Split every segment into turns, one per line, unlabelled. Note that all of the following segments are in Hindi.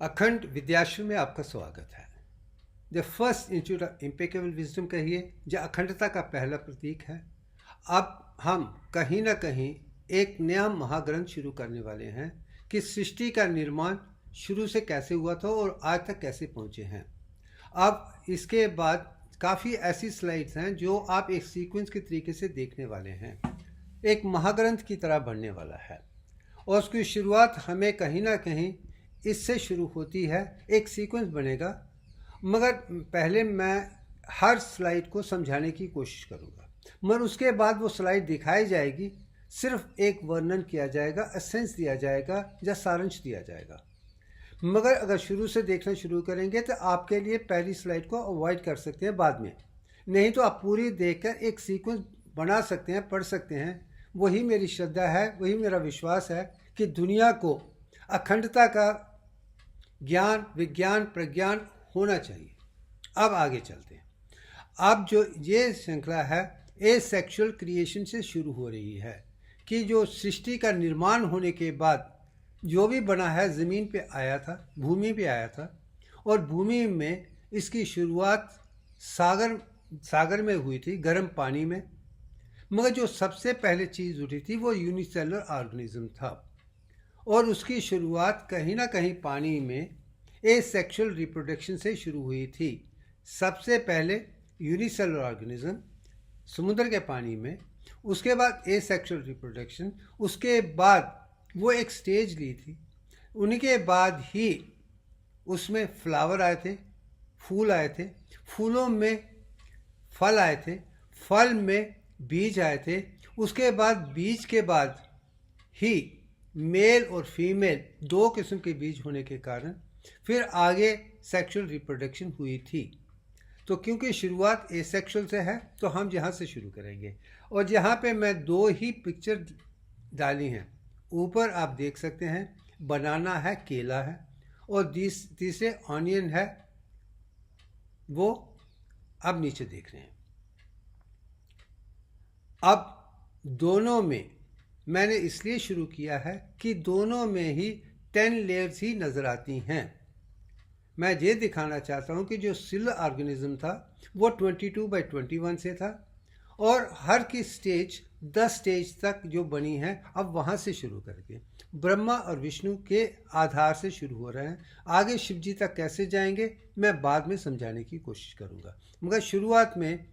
अखंड विद्याश्रम में आपका स्वागत है। The first institute impeccable wisdom कहिए जो अखंडता का पहला प्रतीक है। अब हम कहीं ना कहीं एक नया महाग्रंथ शुरू करने वाले हैं कि सृष्टि का निर्माण शुरू से कैसे हुआ था और आज तक कैसे पहुंचे हैं। अब इसके बाद काफ़ी ऐसी स्लाइड्स हैं जो आप एक सीक्वेंस के तरीके से देखने वाले हैं, एक महाग्रंथ की तरह बनने वाला है और उसकी शुरुआत हमें कहीं ना कहीं इससे शुरू होती है। एक सीक्वेंस बनेगा, मगर पहले मैं हर स्लाइड को समझाने की कोशिश करूँगा, मगर उसके बाद वो स्लाइड दिखाई जाएगी, सिर्फ एक वर्णन किया जाएगा, एसेंस दिया जाएगा या सारांश दिया जाएगा। मगर अगर शुरू से देखना शुरू करेंगे तो आपके लिए पहली स्लाइड को अवॉइड कर सकते हैं बाद में, नहीं तो आप पूरी देखकर एक सीक्वेंस बना सकते हैं, पढ़ सकते हैं। वही मेरी श्रद्धा है, वही मेरा विश्वास है कि दुनिया को अखंडता का ज्ञान, विज्ञान, प्रज्ञान होना चाहिए। अब आगे चलते हैं। अब जो ये श्रृंखला है ए सेक्सुअल क्रिएशन से शुरू हो रही है कि जो सृष्टि का निर्माण होने के बाद जो भी बना है ज़मीन पे आया था, भूमि पे आया था और भूमि में इसकी शुरुआत सागर में हुई थी, गर्म पानी में। मगर जो सबसे पहले चीज़ उठी थी वो यूनिसेलुलर ऑर्गेनिज्म था और उसकी शुरुआत कहीं ना कहीं पानी में एसेक्सुअल रिप्रोडक्शन से शुरू हुई थी। सबसे पहले यूनिसेलुलर ऑर्गेनिज्म समुद्र के पानी में, उसके बाद एसेक्सुअल रिप्रोडक्शन, उसके बाद वो एक स्टेज ली थी। उनके बाद ही उसमें फ्लावर आए थे, फूल आए थे, फूलों में फल आए थे, फल में बीज आए थे, उसके बाद बीज के बाद ही मेल और फीमेल दो किस्म के बीज होने के कारण फिर आगे सेक्सुअल रिप्रोडक्शन हुई थी। तो क्योंकि शुरुआत एसेक्सुअल से है तो हम यहाँ से शुरू करेंगे और यहाँ पे मैं दो ही पिक्चर डाली हैं। ऊपर आप देख सकते हैं बनाना है, केला है और तीसरे ऑनियन है, वो अब नीचे देख रहे हैं। अब दोनों में मैंने इसलिए शुरू किया है कि दोनों में ही 10 लेयर्स ही नज़र आती हैं। मैं ये दिखाना चाहता हूँ कि जो सेल ऑर्गेनिज्म था वो 22x21 से था और हर की स्टेज 10 स्टेज तक जो बनी है अब वहाँ से शुरू करके ब्रह्मा और विष्णु के आधार से शुरू हो रहे हैं। आगे शिव जी तक कैसे जाएंगे मैं बाद में समझाने की कोशिश करूँगा, मगर शुरुआत में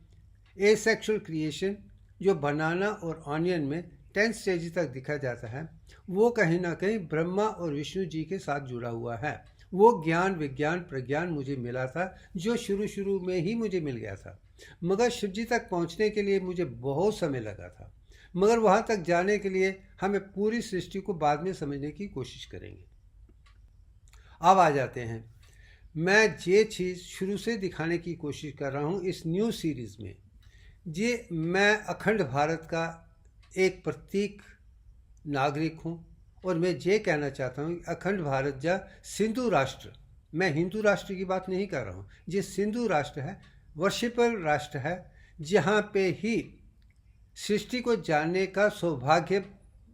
एसेक्सुअल क्रिएशन जो बनाना और ऑनियन में 10 स्टेज तक दिखा जाता है वो कहीं ना कहीं ब्रह्मा और विष्णु जी के साथ जुड़ा हुआ है। वो ज्ञान, विज्ञान, प्रज्ञान मुझे मिला था जो शुरू में ही मुझे मिल गया था, मगर शिव जी तक पहुंचने के लिए मुझे बहुत समय लगा था। मगर वहां तक जाने के लिए हमें पूरी सृष्टि को बाद में समझने की कोशिश करेंगे। अब आ जाते हैं, मैं ये चीज़ शुरू से दिखाने की कोशिश कर रहा हूँ इस न्यू सीरीज़ में। ये मैं अखंड भारत का एक प्रतीक नागरिक हूँ और मैं ये कहना चाहता हूँ अखंड भारत जा सिंधु राष्ट्र, मैं हिंदू राष्ट्र की बात नहीं कर रहा हूँ, ये सिंधु राष्ट्र है, वर्शिपल राष्ट्र है, जहाँ पे ही सृष्टि को जानने का सौभाग्य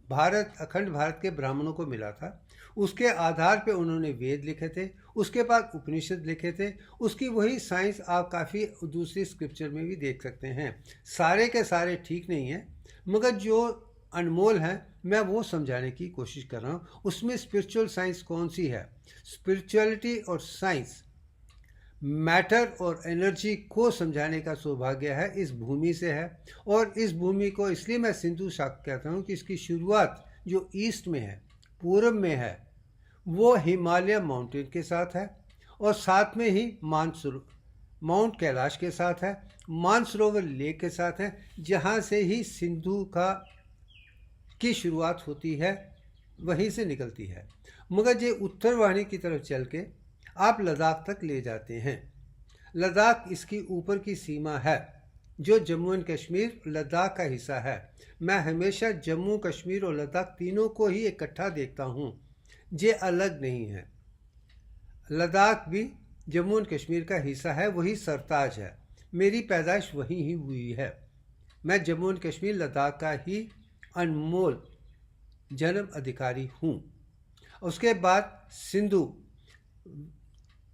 भारत, अखंड भारत के ब्राह्मणों को मिला था। उसके आधार पे उन्होंने वेद लिखे थे, उसके बाद उपनिषद लिखे थे, उसकी वही साइंस आप काफ़ी दूसरी स्क्रिप्चर में भी देख सकते हैं। सारे के सारे ठीक नहीं हैं, मगर जो अनमोल हैं मैं वो समझाने की कोशिश कर रहा हूँ। उसमें स्पिरिचुअल साइंस कौन सी है? स्पिरिचुअलिटी और साइंस, मैटर और एनर्जी को समझाने का सौभाग्य है इस भूमि से है। और इस भूमि को इसलिए मैं सिंधु शाक्य कहता हूँ कि इसकी शुरुआत जो ईस्ट में है, पूर्व में है, वो हिमालय माउंटेन के साथ है और साथ में ही माउंट कैलाश के साथ है, मानसरोवर लेक के साथ है, जहाँ से ही सिंधु की शुरुआत होती है, वहीं से निकलती है। मगर ये उत्तर वाहिनी की तरफ चल के आप लद्दाख तक ले जाते हैं। लद्दाख इसकी ऊपर की सीमा है जो जम्मू एंड कश्मीर लद्दाख का हिस्सा है। मैं हमेशा जम्मू कश्मीर और लद्दाख तीनों को ही इकट्ठा देखता हूँ, ये अलग नहीं है। लद्दाख भी जम्मू एंड कश्मीर का हिस्सा है, वही सरताज है, मेरी पैदाइश वहीं ही हुई है। मैं जम्मू एंड कश्मीर लद्दाख का ही अनमोल जन्म अधिकारी हूँ। उसके बाद सिंधु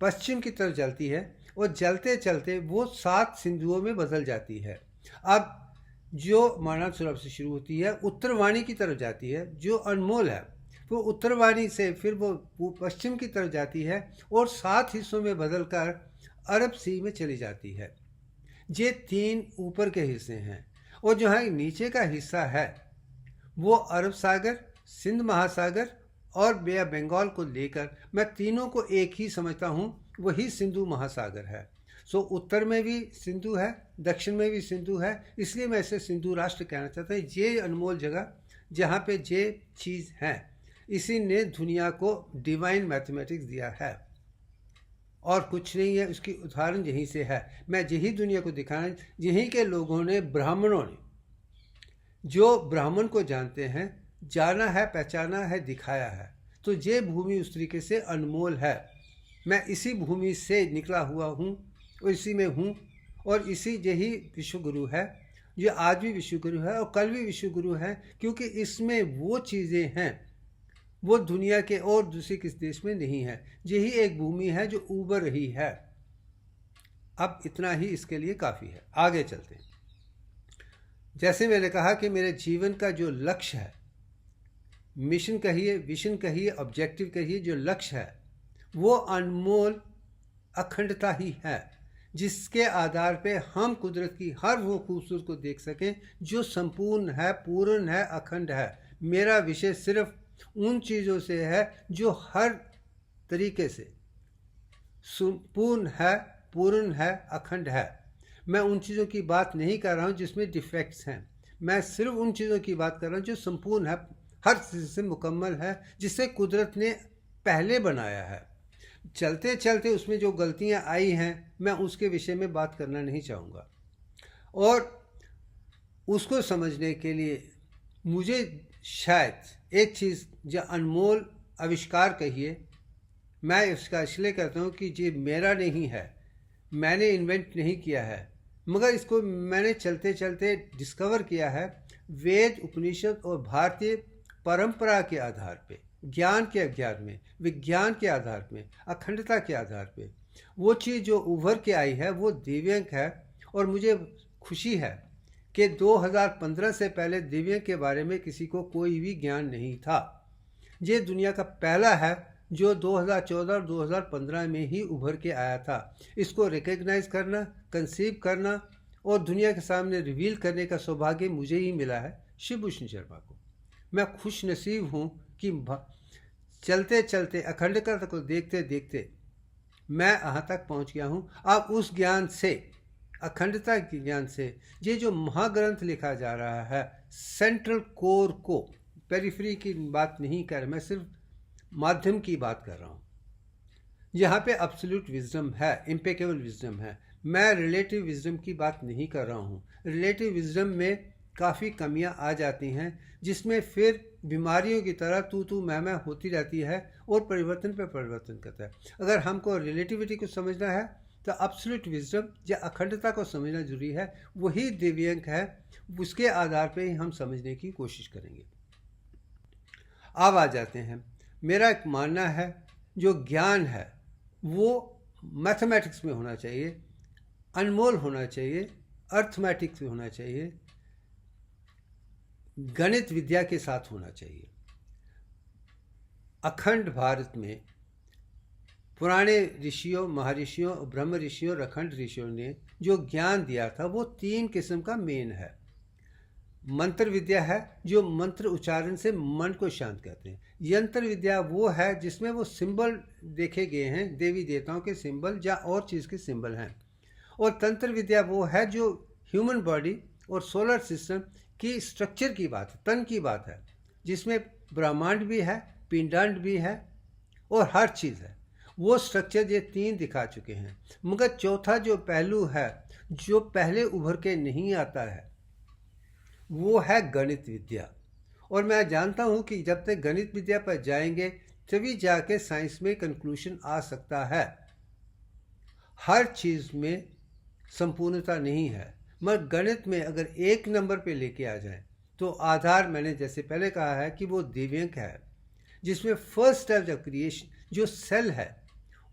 पश्चिम की तरफ जलती है और जलते चलते वो 7 सिंधुओं में बदल जाती है। अब जो मानव सरोवर से शुरू होती है उत्तरवाणी की तरफ जाती है जो अनमोल है, वो उत्तरवाणी से फिर वो पश्चिम की तरफ जाती है और 7 हिस्सों में बदलकर अरब सी में चली जाती है। ये 3 ऊपर के हिस्से हैं और जो है नीचे का हिस्सा है वो अरब सागर, सिंध महासागर और बे ऑफ बंगाल को लेकर मैं तीनों को एक ही समझता हूँ, वही सिंधु महासागर है। सो उत्तर में भी सिंधु है, दक्षिण में भी सिंधु है, इसलिए मैं इसे सिंधु राष्ट्र कहना चाहता हूँ। ये अनमोल जगह जहाँ पे ये चीज़ है, इसी ने दुनिया को डिवाइन मैथमेटिक्स दिया है और कुछ नहीं है। उसकी उदाहरण यहीं से है। मैं यही दुनिया को दिखाना, यहीं के लोगों ने, ब्राह्मणों ने, जो ब्राह्मण को जानते हैं, जाना है, पहचाना है, दिखाया है। तो ये भूमि उस तरीके से अनमोल है। मैं इसी भूमि से निकला हुआ हूँ और इसी में हूँ और इसी यही विश्व गुरु है। ये आज भी विश्व गुरु है और कल भी विश्व गुरु है, क्योंकि इसमें वो चीज़ें हैं वो दुनिया के और दूसरे किस देश में नहीं है। यही एक भूमि है जो उभर रही है। अब इतना ही इसके लिए काफ़ी है। आगे चलते हैं। जैसे मैंने कहा कि मेरे जीवन का जो लक्ष्य है, मिशन कहिए, विजन कहिए, ऑब्जेक्टिव कहिए, जो लक्ष्य है वो अनमोल अखंडता ही है, जिसके आधार पे हम कुदरत की हर वो खूबसूरत को देख सकें जो संपूर्ण है, पूर्ण है, अखंड है। मेरा विषय सिर्फ उन चीज़ों से है जो हर तरीके से संपूर्ण है, पूर्ण है, अखंड है। मैं उन चीज़ों की बात नहीं कर रहा हूँ जिसमें डिफेक्ट्स हैं। मैं सिर्फ उन चीज़ों की बात कर रहा हूँ जो संपूर्ण है, हर चीज़ से मुकम्मल है, जिसे कुदरत ने पहले बनाया है। चलते चलते उसमें जो गलतियाँ आई हैं, मैं उसके विषय में बात करना नहीं चाहूँगा। और उसको समझने के लिए मुझे शायद एक चीज़ जो अनमोल आविष्कार कहिए, मैं इसका इसलिए कहता हूँ कि ये मेरा नहीं है, मैंने इन्वेंट नहीं किया है, मगर इसको मैंने चलते चलते डिस्कवर किया है वेद, उपनिषद और भारतीय परंपरा के आधार पे, ज्ञान के अज्ञान में, विज्ञान के आधार में, अखंडता के आधार पे। वो चीज़ जो उभर के आई है वो दिव्यांग है। और मुझे खुशी है कि 2015 से पहले दिव्यांग के बारे में किसी को कोई भी ज्ञान नहीं था। ये दुनिया का पहला है जो 2014 और 2015 में ही उभर के आया था। इसको रिकग्नाइज करना, कंसीव करना और दुनिया के सामने रिवील करने का सौभाग्य मुझे ही मिला है, शिवभूषण शर्मा को। मैं खुश नसीब हूँ कि चलते चलते अखंडता को देखते देखते मैं यहाँ तक पहुँच गया हूँ। अब उस ज्ञान से, अखंडता के ज्ञान से, ये जो महाग्रंथ लिखा जा रहा है, सेंट्रल कोर को, पेरिफेरी की बात नहीं कर रहा, मैं सिर्फ माध्यम की बात कर रहा हूँ। यहाँ पे एब्सोल्यूट विजडम है, इम्पेकेबल विजडम है। मैं रिलेटिव विजडम की बात नहीं कर रहा हूँ। रिलेटिव विजडम में काफ़ी कमियां आ जाती हैं, जिसमें फिर बीमारियों की तरह तू मैं होती रहती है और परिवर्तन पे परिवर्तन करता है। अगर हमको रिलेटिविटी को समझना है तो एब्सोल्यूट विजडम या अखंडता को समझना जरूरी है। वही दिव्यांग है, उसके आधार पे ही हम समझने की कोशिश करेंगे। अब आ जाते हैं, मेरा एक मानना है जो ज्ञान है वो मैथमेटिक्स में होना चाहिए, अनमोल होना चाहिए, अर्थमेटिक्स में होना चाहिए, गणित विद्या के साथ होना चाहिए। अखंड भारत में पुराने ऋषियों, महर्षियों, ब्रह्म ऋषियों और अखंड ऋषियों ने जो ज्ञान दिया था वो 3 किस्म का मेन है। मंत्र विद्या है जो मंत्र उच्चारण से मन को शांत करते हैं। यंत्र विद्या वो है जिसमें वो सिंबल देखे गए हैं, देवी देवताओं के सिंबल या और चीज़ के सिंबल हैं। और तंत्र विद्या वो है जो ह्यूमन बॉडी और सोलर सिस्टम की स्ट्रक्चर की बात है, तन की बात है, जिसमें ब्रह्मांड भी है, पिंडांड भी है और हर चीज़ है। वो स्ट्रक्चर ये 3 दिखा चुके हैं। मगर चौथा जो पहलू है, जो पहले उभर के नहीं आता है, वो है गणित विद्या। और मैं जानता हूँ कि जब तक गणित विद्या पर जाएंगे तभी जाके साइंस में कंक्लूजन आ सकता है। हर चीज़ में संपूर्णता नहीं है, मगर गणित में अगर 1 नंबर पे लेके आ जाए तो आधार, मैंने जैसे पहले कहा है कि वो दिव्यांग है, जिसमें फर्स्ट स्टेप ऑफ क्रिएशन जो सेल है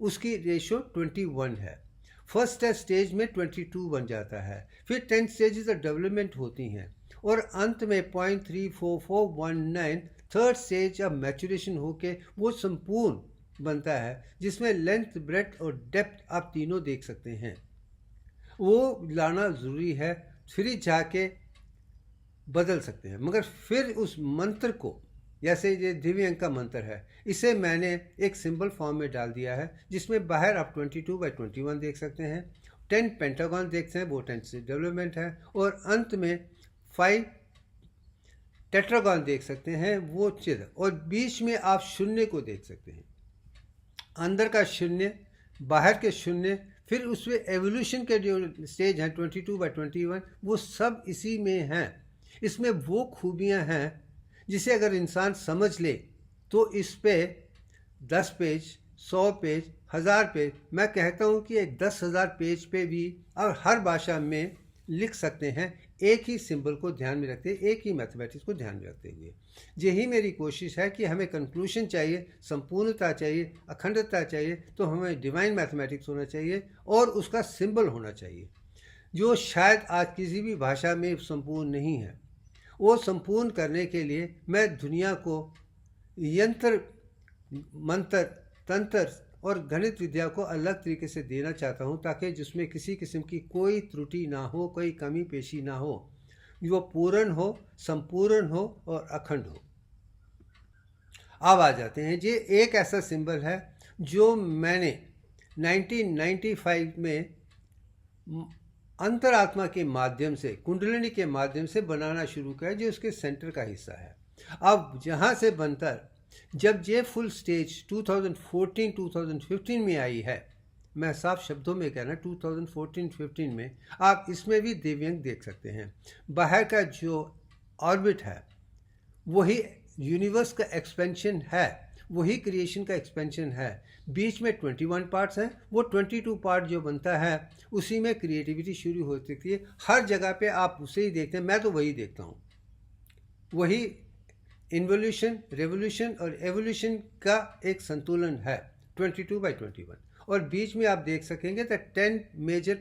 उसकी रेशो 21 है। फर्स्ट स्टेज में 22 बन जाता है। फिर 10 स्टेजेस ऑफ डेवलपमेंट होती हैं और अंत में 0.34419 थर्ड स्टेज ऑफ मैचुरेशन होके वो संपूर्ण बनता है, जिसमें लेंथ, ब्रेड्थ और डेप्थ आप तीनों देख सकते हैं। वो लाना ज़रूरी है, फिर जाके बदल सकते हैं। मगर फिर उस मंत्र को, जैसे ये दिव्यांग का मंत्र है, इसे मैंने एक सिंबल फॉर्म में डाल दिया है, जिसमें बाहर आप 22/21 देख सकते हैं, 10 पेंटागन देखते हैं, वो 10 से डेवलपमेंट है, और अंत में 5 टेट्रागन देख सकते हैं, वो चिन्ह, और बीच में आप शून्य को देख सकते हैं। अंदर का शून्य, बाहर के शून्य, फिर उसमें एवोल्यूशन के जो स्टेज हैं 22/21, वो सब इसी में हैं। इसमें वो खूबियां हैं जिसे अगर इंसान समझ ले तो इस पे 10 पेज, 100 पेज, 1000 पेज, मैं कहता हूँ कि एक 10,000 पेज पे भी और हर भाषा में लिख सकते हैं, एक ही सिंबल को ध्यान में रखते, एक ही मैथमेटिक्स को ध्यान में रखते हुए। यही मेरी कोशिश है कि हमें कंक्लूशन चाहिए, संपूर्णता चाहिए, अखंडता चाहिए, तो हमें डिवाइन मैथमेटिक्स होना चाहिए और उसका सिंबल होना चाहिए, जो शायद आज किसी भी भाषा में संपूर्ण नहीं है। वो संपूर्ण करने के लिए मैं दुनिया को यंत्र, मंत्र, तंत्र और गणित विद्या को अलग तरीके से देना चाहता हूँ, ताकि जिसमें किसी किस्म की कोई त्रुटि ना हो, कोई कमी पेशी ना हो, वो पूर्ण हो, संपूर्ण हो और अखंड हो। अब आ जाते हैं, ये एक ऐसा सिंबल है जो मैंने 1995 में अंतरात्मा के माध्यम से, कुंडलिनी के माध्यम से बनाना शुरू किया, जो उसके सेंटर का हिस्सा है। अब जहाँ से बनकर जब ये फुल स्टेज 2014-2015 में आई है, मैं साफ शब्दों में कहना 2014-15 में, आप इसमें भी दिव्यांग देख सकते हैं। बाहर का जो ऑर्बिट है वही यूनिवर्स का एक्सपेंशन है, वही क्रिएशन का एक्सपेंशन है। बीच में 21 पार्ट्स हैं, वो 22 पार्ट जो बनता है उसी में क्रिएटिविटी शुरू हो सकती है। हर जगह पे आप उसे ही देखते हैं, मैं तो वही देखता हूँ। वही इन्वोल्यूशन, रेवोल्यूशन और एवोल्यूशन का एक संतुलन है 22/21। और बीच में आप देख सकेंगे तो 10 मेजर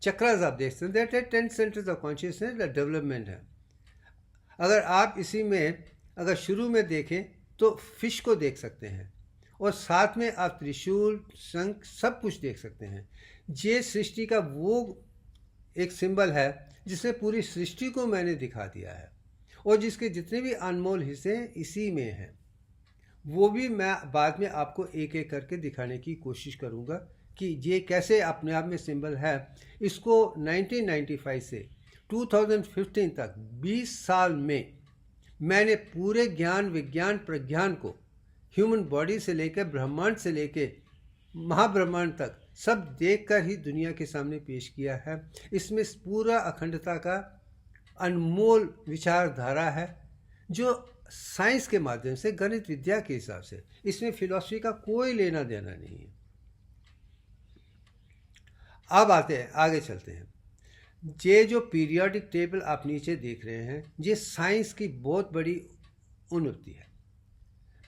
चक्रास आप देख सकते हैं, 10 सेंटर्स ऑफ कॉन्शियसनेस डेवलपमेंट है। अगर आप इसी में अगर शुरू में देखें तो फिश को देख सकते हैं, और साथ में आप त्रिशूल, शंख, सब कुछ देख सकते हैं। ये सृष्टि का वो एक सिंबल है जिसमें पूरी सृष्टि को मैंने दिखा दिया है, और जिसके जितने भी अनमोल हिस्से हैं इसी में हैं। वो भी मैं बाद में आपको एक एक करके दिखाने की कोशिश करूँगा कि ये कैसे अपने आप में सिंबल है। इसको 1995 से 2015 तक 20 साल में मैंने पूरे ज्ञान, विज्ञान, प्रज्ञान को ह्यूमन बॉडी से लेकर ब्रह्मांड से लेकर महाब्रह्मांड तक सब देखकर ही दुनिया के सामने पेश किया है। इसमें पूरा अखंडता का अनमोल विचारधारा है, जो साइंस के माध्यम से, गणित विद्या के हिसाब से, इसमें फिलॉसफी का कोई लेना देना नहीं है। अब आते हैं, आगे चलते हैं। ये जो पीरियोडिक टेबल आप नीचे देख रहे हैं, ये साइंस की बहुत बड़ी उन्नति है।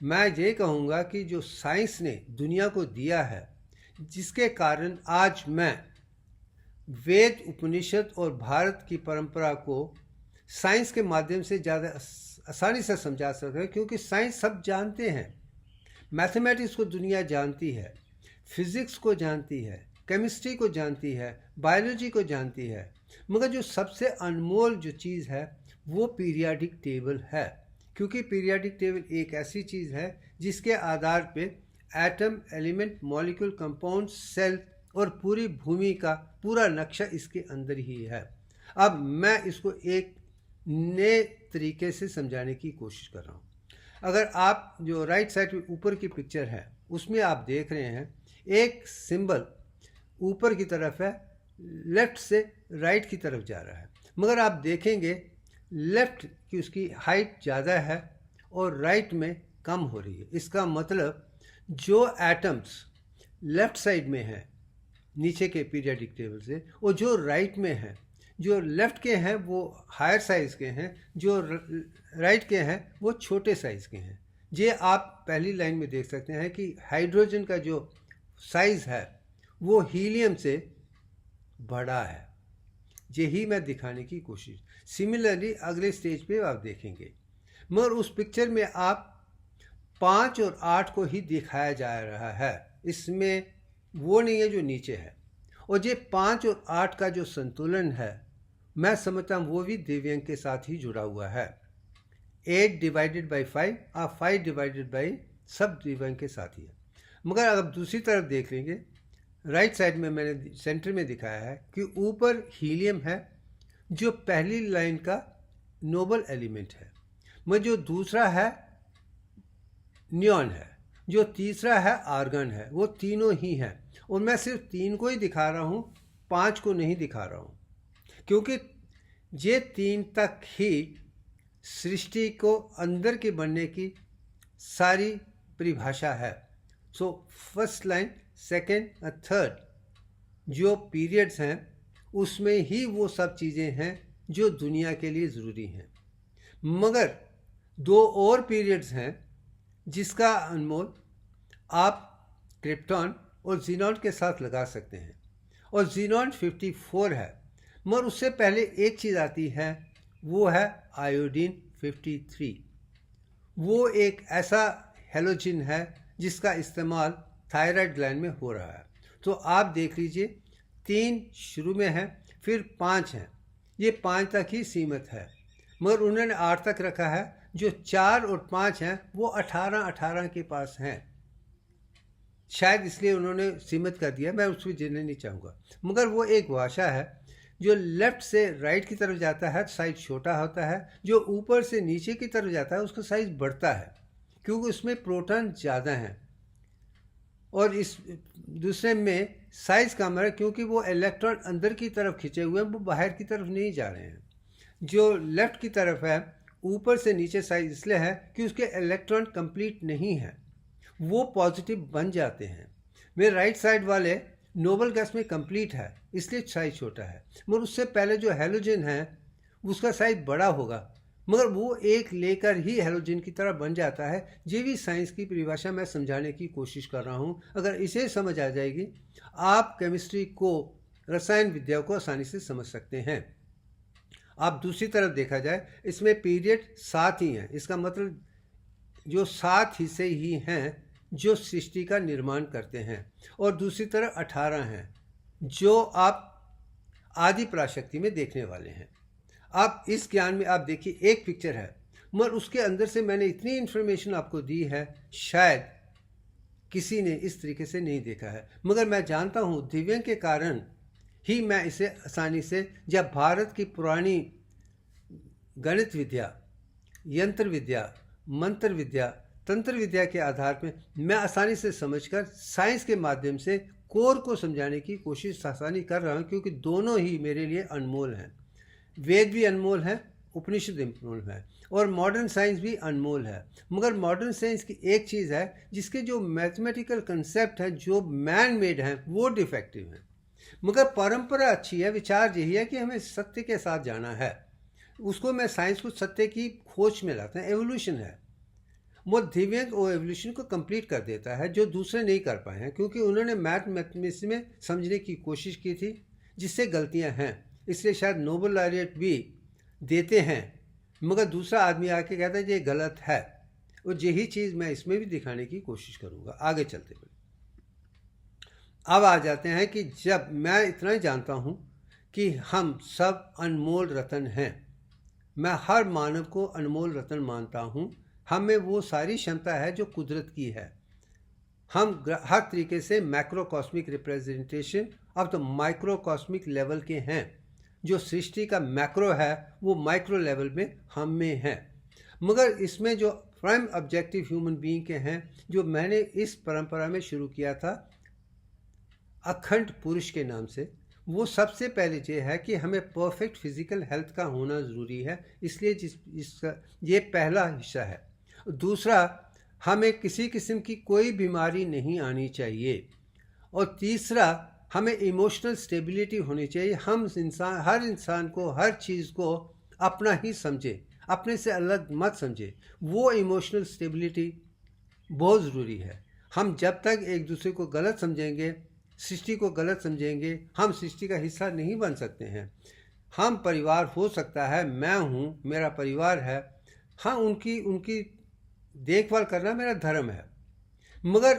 मैं ये कहूँगा कि जो साइंस ने दुनिया को दिया है, जिसके कारण आज मैं वेद, उपनिषद और भारत की परंपरा को साइंस के माध्यम से ज़्यादा आसानी से समझा सकते हैं, क्योंकि साइंस सब जानते हैं। मैथमेटिक्स को दुनिया जानती है, फिज़िक्स को जानती है, केमिस्ट्री को जानती है, बायोलॉजी को जानती है, मगर जो सबसे अनमोल जो चीज़ है वो पीरियोडिक टेबल है। क्योंकि पीरियोडिक टेबल एक ऐसी चीज़ है जिसके आधार पे atom, element, molecule, compound, cell और पूरी भूमि का पूरा नक्शा इसके अंदर ही है। अब मैं इसको एक नए तरीके से समझाने की कोशिश कर रहा हूँ। अगर आप जो राइट साइड में ऊपर की पिक्चर है उसमें आप देख रहे हैं, एक सिंबल ऊपर की तरफ है, लेफ्ट से राइट की तरफ जा रहा है, मगर आप देखेंगे लेफ्ट की उसकी हाइट ज़्यादा है और राइट में कम हो रही है। इसका मतलब जो एटम्स लेफ्ट साइड में है नीचे के पीरियोडिक टेबल से, और जो राइट में है, जो लेफ्ट के हैं वो हायर साइज़ के हैं, जो राइट के हैं वो छोटे साइज़ के हैं। ये आप पहली लाइन में देख सकते हैं कि हाइड्रोजन का जो साइज है वो हीलियम से बड़ा है। यही मैं दिखाने की कोशिश। सिमिलरली अगले स्टेज पे आप देखेंगे, मगर उस पिक्चर में आप 5 और 8 को ही दिखाया जा रहा है, इसमें वो नहीं है जो नीचे है। और ये 5 और 8 का जो संतुलन है, मैं समझता हूँ वो भी दिव्यांग के साथ ही जुड़ा हुआ है। 8 डिवाइडेड बाई 5 और 5 डिवाइडेड बाई सब दिव्यांग के साथ ही है। मगर अगर दूसरी तरफ देख लेंगे, राइट साइड में मैंने सेंटर में दिखाया है कि ऊपर हीलियम है जो पहली लाइन का नोबल एलिमेंट है, मगर जो दूसरा है नियॉन है, जो तीसरा है आर्गन है, वो तीनों ही हैं। और मैं सिर्फ 3 को ही दिखा रहा हूँ, 5 को नहीं दिखा रहा हूँ, क्योंकि ये 3 तक ही सृष्टि को अंदर के बनने की सारी परिभाषा है। सो फर्स्ट लाइन, सेकेंड और थर्ड जो पीरियड्स हैं उसमें ही वो सब चीज़ें हैं जो दुनिया के लिए ज़रूरी हैं। मगर 2 और पीरियड्स हैं जिसका अनमोल आप क्रिप्टॉन और जीनॉन के साथ लगा सकते हैं, और जीनॉन 54 है। मगर उससे पहले एक चीज़ आती है, वो है आयोडीन 53। वो एक ऐसा हेलोजन है जिसका इस्तेमाल थायराइड ग्लैंड में हो रहा है। तो आप देख लीजिए 3 शुरू में है, फिर 5 हैं, ये 5 तक ही सीमित है। मगर उन्होंने 8 तक रखा है। जो 4 और 5 हैं वो 18 के पास हैं, शायद इसलिए उन्होंने सीमित कर दिया, मैं उसमें जीने नहीं चाहूँगा। मगर वो एक भाषा है जो लेफ्ट से राइट की तरफ जाता है साइज छोटा होता है, जो ऊपर से नीचे की तरफ जाता है उसका साइज बढ़ता है, क्योंकि उसमें प्रोटॉन ज़्यादा हैं। और इस दूसरे में साइज कम है क्योंकि वो इलेक्ट्रॉन अंदर की तरफ खींचे हुए हैं, वो बाहर की तरफ नहीं जा रहे हैं। जो लेफ्ट की तरफ है ऊपर से नीचे साइज इसलिए है कि उसके इलेक्ट्रॉन कंप्लीट नहीं है, वो पॉजिटिव बन जाते हैं। मेरे राइट साइड वाले नोबल गैस में कंप्लीट है इसलिए साइज छोटा है, मगर उससे पहले जो हेलोजन है उसका साइज बड़ा होगा, मगर वो एक लेकर ही हेलोजन की तरह बन जाता है। ये भी साइंस की परिभाषा मैं समझाने की कोशिश कर रहा हूँ। अगर इसे समझ आ जाएगी, आप केमिस्ट्री को, रसायन विद्या को आसानी से समझ सकते हैं। आप दूसरी तरफ देखा जाए, इसमें पीरियड 7 ही हैं, इसका मतलब जो 7 हिस्से ही हैं जो सृष्टि का निर्माण करते हैं, और दूसरी तरफ 18 हैं जो आप आदि पराशक्ति में देखने वाले हैं। आप इस ज्ञान में आप देखिए एक पिक्चर है, मगर उसके अंदर से मैंने इतनी इन्फॉर्मेशन आपको दी है शायद किसी ने इस तरीके से नहीं देखा है। मगर मैं जानता हूँ दिव्यांग के कारण ही मैं इसे आसानी से, जब भारत की पुरानी गणित विद्या, यंत्र विद्या, मंत्र विद्या, तंत्र विद्या के आधार पर मैं आसानी से समझकर साइंस के माध्यम से कोर को समझाने की कोशिश आसानी कर रहा हूँ, क्योंकि दोनों ही मेरे लिए अनमोल हैं। वेद भी अनमोल है, उपनिषद अनमोल है, और मॉडर्न साइंस भी अनमोल है। मगर मॉडर्न साइंस की एक चीज़ है, जिसके जो मैथमेटिकल कंसेप्ट हैं जो मैन मेड हैं वो डिफेक्टिव हैं। मगर परंपरा अच्छी है, विचार यही है कि हमें सत्य के साथ जाना है। उसको मैं साइंस को सत्य की खोज में लाता हूँ, एवोल्यूशन है। वो दिव्यांग वो एवोल्यूशन को कंप्लीट कर देता है जो दूसरे नहीं कर पाए हैं, क्योंकि उन्होंने मैथमेटिक्स में समझने की कोशिश की थी जिससे गलतियाँ हैं, इसलिए शायद नोबेल लॉरिएट भी देते हैं। मगर दूसरा आदमी आके कहता है ये गलत है, और यही चीज़ मैं इसमें भी दिखाने की कोशिश करूँगा आगे चलते हुए। अब आ जाते हैं कि जब मैं इतना ही जानता हूँ कि हम सब अनमोल रत्न हैं, मैं हर मानव को अनमोल रत्न मानता हूँ। हमें वो सारी क्षमता है जो कुदरत की है। हम हर तरीके से मैक्रोकॉस्मिक रिप्रेजेंटेशन अब तो माइक्रोकॉस्मिक लेवल के हैं। जो सृष्टि का मैक्रो है वो माइक्रो लेवल में हम में है। मगर इसमें जो प्राइम ऑब्जेक्टिव ह्यूमन बीइंग के हैं, जो मैंने इस परंपरा में शुरू किया था अखंड पुरुष के नाम से, वो सबसे पहले ये है कि हमें परफेक्ट फिजिकल हेल्थ का होना ज़रूरी है, इसलिए ये पहला हिस्सा है। दूसरा, हमें किसी किस्म की कोई बीमारी नहीं आनी चाहिए, और तीसरा, हमें इमोशनल स्टेबिलिटी होनी चाहिए। हम इंसान, हर इंसान को हर चीज़ को अपना ही समझे, अपने से अलग मत समझे। वो इमोशनल स्टेबिलिटी बहुत ज़रूरी है। हम जब तक एक दूसरे को गलत समझेंगे, सृष्टि को गलत समझेंगे, हम सृष्टि का हिस्सा नहीं बन सकते हैं। हम परिवार हो सकता है, मैं हूँ, मेरा परिवार है, हाँ उनकी देखभाल करना मेरा धर्म है, मगर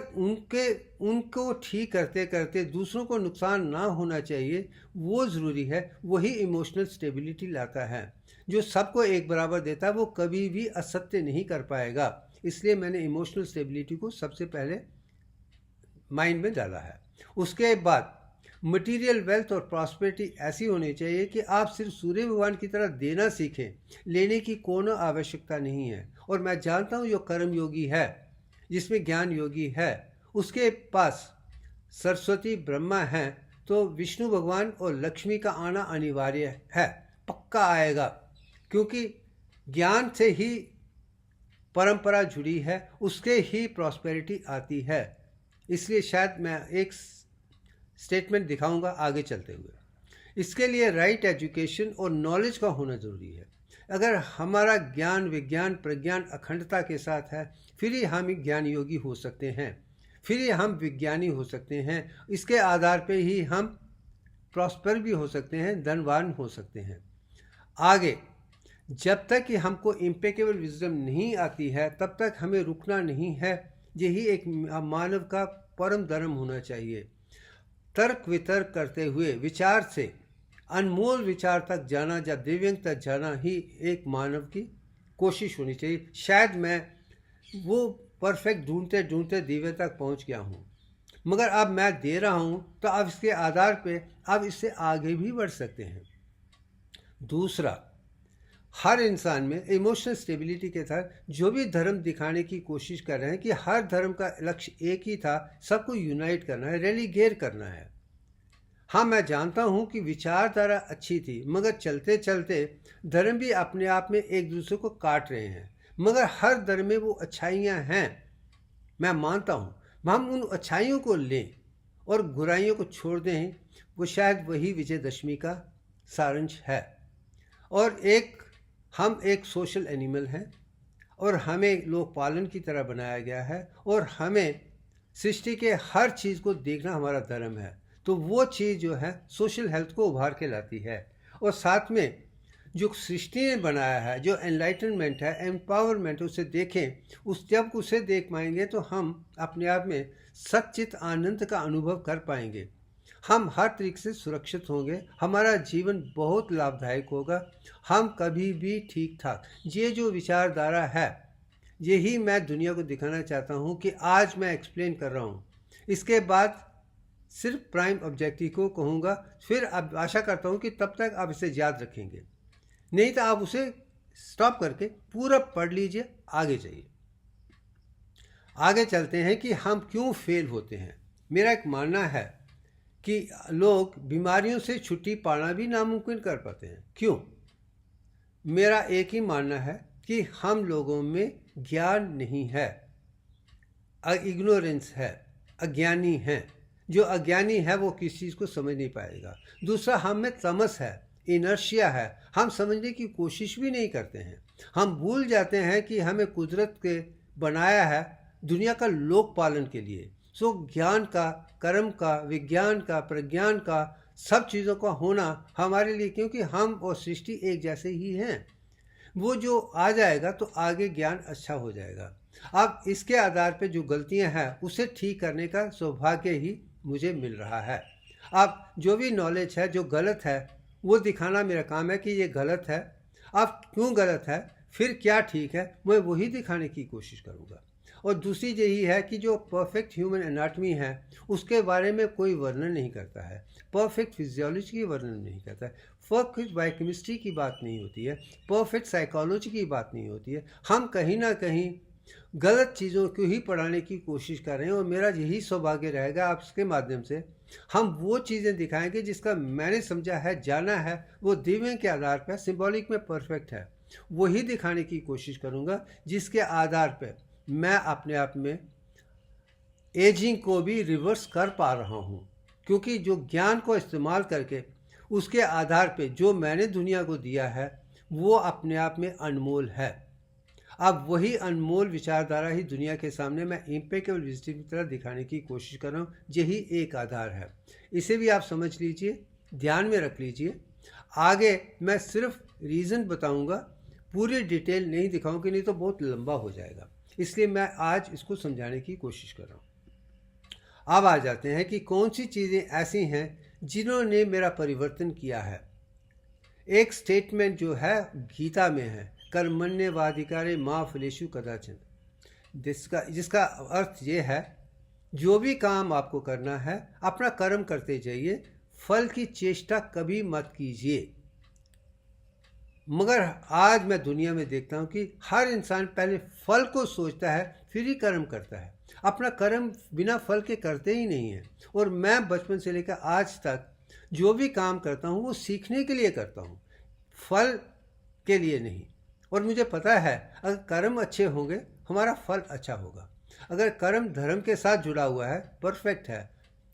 उनको ठीक करते करते दूसरों को नुकसान ना होना चाहिए, वो ज़रूरी है। वही इमोशनल स्टेबिलिटी लाता है। जो सबको एक बराबर देता है वो कभी भी असत्य नहीं कर पाएगा। इसलिए मैंने इमोशनल स्टेबिलिटी को सबसे पहले माइंड में डाला है। उसके बाद मटेरियल वेल्थ और प्रॉस्पेरिटी ऐसी होनी चाहिए कि आप सिर्फ सूर्य भगवान की तरह देना सीखें, लेने की कोनो आवश्यकता नहीं है। और मैं जानता हूँ जो कर्म योगी है, जिसमें ज्ञान योगी है, उसके पास सरस्वती ब्रह्मा है, तो विष्णु भगवान और लक्ष्मी का आना अनिवार्य है, पक्का आएगा, क्योंकि ज्ञान से ही परंपरा जुड़ी है, उसके ही प्रॉस्पेरिटी आती है। इसलिए शायद मैं एक स्टेटमेंट दिखाऊंगा आगे चलते हुए। इसके लिए राइट एजुकेशन और नॉलेज का होना ज़रूरी है। अगर हमारा ज्ञान, विज्ञान, प्रज्ञान अखंडता के साथ है, फिर ही हम ज्ञान योगी हो सकते हैं, फिर ही हम विज्ञानी हो सकते हैं। इसके आधार पे ही हम प्रॉस्पर भी हो सकते हैं, धनवान हो सकते हैं। आगे जब तक कि हमको इम्पेकेबल विजडम नहीं आती है, तब तक हमें रुकना नहीं है। यही एक मानव का परम धर्म होना चाहिए। तर्क वितर्क करते हुए विचार से अनमोल विचार तक जाना या दिव्यांग तक जाना ही एक मानव की कोशिश होनी चाहिए। शायद मैं वो परफेक्ट ढूंढते ढूंढते दिव्य तक पहुंच गया हूं, मगर अब मैं दे रहा हूं, तो अब इसके आधार पे अब इससे आगे भी बढ़ सकते हैं। दूसरा, हर इंसान में इमोशनल स्टेबिलिटी के तहत जो भी धर्म दिखाने की कोशिश कर रहे हैं कि हर धर्म का लक्ष्य एक ही था, सबको यूनाइट करना है, रेलीगेट करना है। हाँ, मैं जानता हूँ कि विचारधारा अच्छी थी, मगर चलते चलते धर्म भी अपने आप में एक दूसरे को काट रहे हैं। मगर हर धर्म में वो अच्छाइयाँ हैं, मैं मानता हूँ। हम उन अच्छाइयों को लें और बुराइयों को छोड़ दें, वो शायद वही विजयदशमी का सारांश है। और हम एक सोशल एनिमल हैं और हमें लोक पालन की तरह बनाया गया है, और हमें सृष्टि के हर चीज़ को देखना हमारा धर्म है। तो वो चीज़ जो है सोशल हेल्थ को उभार के लाती है। और साथ में जो सृष्टि ने बनाया है, जो एनलाइटनमेंट है, एम्पावरमेंट, उसे देखें। जब उसे देख पाएंगे तो हम अपने आप में सच्चित आनंद का अनुभव कर पाएंगे। हम हर तरीके से सुरक्षित होंगे, हमारा जीवन बहुत लाभदायक होगा, हम कभी भी ठीक ठाक। ये जो विचारधारा है, यही मैं दुनिया को दिखाना चाहता हूँ कि आज मैं एक्सप्लेन कर रहा हूँ। इसके बाद सिर्फ प्राइम ऑब्जेक्टिव को कहूँगा। फिर अब आशा करता हूँ कि तब तक आप इसे याद रखेंगे, नहीं तो आप उसे स्टॉप करके पूरा पढ़ लीजिए, आगे जाइए। आगे चलते हैं कि हम क्यों फेल होते हैं। मेरा एक मानना है कि लोग बीमारियों से छुट्टी पाना भी नामुमकिन कर पाते हैं। क्यों? मेरा एक ही मानना है कि हम लोगों में ज्ञान नहीं है, इग्नोरेंस है, अज्ञानी हैं। जो अज्ञानी है वो किसी चीज़ को समझ नहीं पाएगा। दूसरा, हम में तमस है, इनर्शिया है, हम समझने की कोशिश भी नहीं करते हैं। हम भूल जाते हैं कि हमें कुदरत के बनाया है दुनिया का लोक पालन के लिए। सो ज्ञान का, कर्म का, विज्ञान का, प्रज्ञान का, सब चीज़ों का होना हमारे लिए, क्योंकि हम और सृष्टि एक जैसे ही हैं। वो जो आ जाएगा तो आगे ज्ञान अच्छा हो जाएगा। अब इसके आधार पे जो गलतियां हैं उसे ठीक करने का सौभाग्य ही मुझे मिल रहा है। अब जो भी नॉलेज है जो गलत है वो दिखाना मेरा काम है कि ये गलत है। अब क्यों गलत है, फिर क्या ठीक है, मैं वही दिखाने की कोशिश करूँगा। और दूसरी यही है कि जो परफेक्ट ह्यूमन एनाटॉमी है उसके बारे में कोई वर्णन नहीं करता है, परफेक्ट फिजियोलॉजी की वर्णन नहीं करता है, परफेक्ट बायोकेमिस्ट्री की बात नहीं होती है, परफेक्ट साइकोलॉजी की बात नहीं होती है। हम कहीं ना कहीं गलत चीज़ों को ही पढ़ाने की कोशिश कर रहे हैं, और मेरा यही सौभाग्य रहेगा आप इसके माध्यम से हम वो चीज़ें दिखाएंगे जिसका मैंने समझा है, जाना है, वो दिव्य के आधार पर सिंबॉलिक में परफेक्ट है, वही दिखाने की कोशिश करूँगा, जिसके आधार पर मैं अपने आप में एजिंग को भी रिवर्स कर पा रहा हूँ। क्योंकि जो ज्ञान को इस्तेमाल करके उसके आधार पे जो मैंने दुनिया को दिया है वो अपने आप में अनमोल है। अब वही अनमोल विचारधारा ही दुनिया के सामने मैं इम्पेकेबल विजडम की तरह दिखाने की कोशिश कर रहा हूँ। यही एक आधार है, इसे भी आप समझ लीजिए, ध्यान में रख लीजिए। आगे मैं सिर्फ रीज़न बताऊंगा, पूरी डिटेल नहीं दिखाऊंगी, नहीं तो बहुत लंबा हो जाएगा, इसलिए मैं आज इसको समझाने की कोशिश कर रहा हूँ। अब आ जाते हैं कि कौन सी चीज़ें ऐसी हैं जिन्होंने मेरा परिवर्तन किया है। एक स्टेटमेंट जो है गीता में है, कर्मण्येवाधिकारे मा फलेषु कदाचन, जिसका अर्थ ये है जो भी काम आपको करना है अपना कर्म करते जाइए, फल की चेष्टा कभी मत कीजिए। मगर आज मैं दुनिया में देखता हूँ कि हर इंसान पहले फल को सोचता है फिर ही कर्म करता है, अपना कर्म बिना फल के करते ही नहीं है। और मैं बचपन से लेकर आज तक जो भी काम करता हूँ वो सीखने के लिए करता हूँ, फल के लिए नहीं। और मुझे पता है अगर कर्म अच्छे होंगे हमारा फल अच्छा होगा। अगर कर्म धर्म के साथ जुड़ा हुआ है, परफेक्ट है,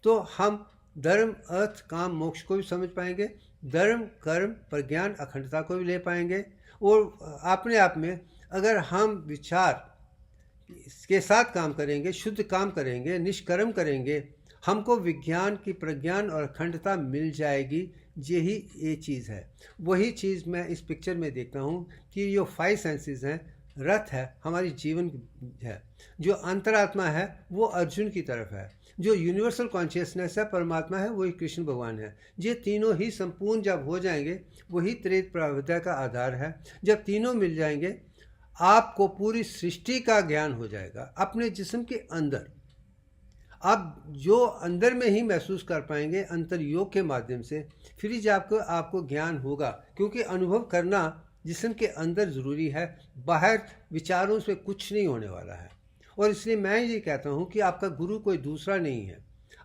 तो हम धर्म अर्थ काम मोक्ष को भी समझ पाएंगे, धर्म कर्म प्रज्ञान अखंडता को भी ले पाएंगे। और अपने आप में अगर हम विचार के साथ काम करेंगे, शुद्ध काम करेंगे, निष्कर्म करेंगे, हमको विज्ञान की प्रज्ञान और अखंडता मिल जाएगी। यही ये चीज़ है, वही चीज़ मैं इस पिक्चर में देखता हूँ कि जो 5 सेंसेस हैं, रथ है हमारी जीवन है, जो अंतरात्मा है वो अर्जुन की तरफ है, जो यूनिवर्सल कॉन्शियसनेस है परमात्मा है वही कृष्ण भगवान है। ये तीनों ही संपूर्ण जब हो जाएंगे वही त्रेत प्रविद्या का आधार है। जब तीनों मिल जाएंगे आपको पूरी सृष्टि का ज्ञान हो जाएगा अपने जिस्म के अंदर। आप जो अंदर में ही महसूस कर पाएंगे अंतर योग के माध्यम से, फिर ही आपको ज्ञान होगा, क्योंकि अनुभव करना जिस्म के अंदर ज़रूरी है, बाहर विचारों से कुछ नहीं होने वाला है। और इसलिए मैं ये कहता हूँ कि आपका गुरु कोई दूसरा नहीं है,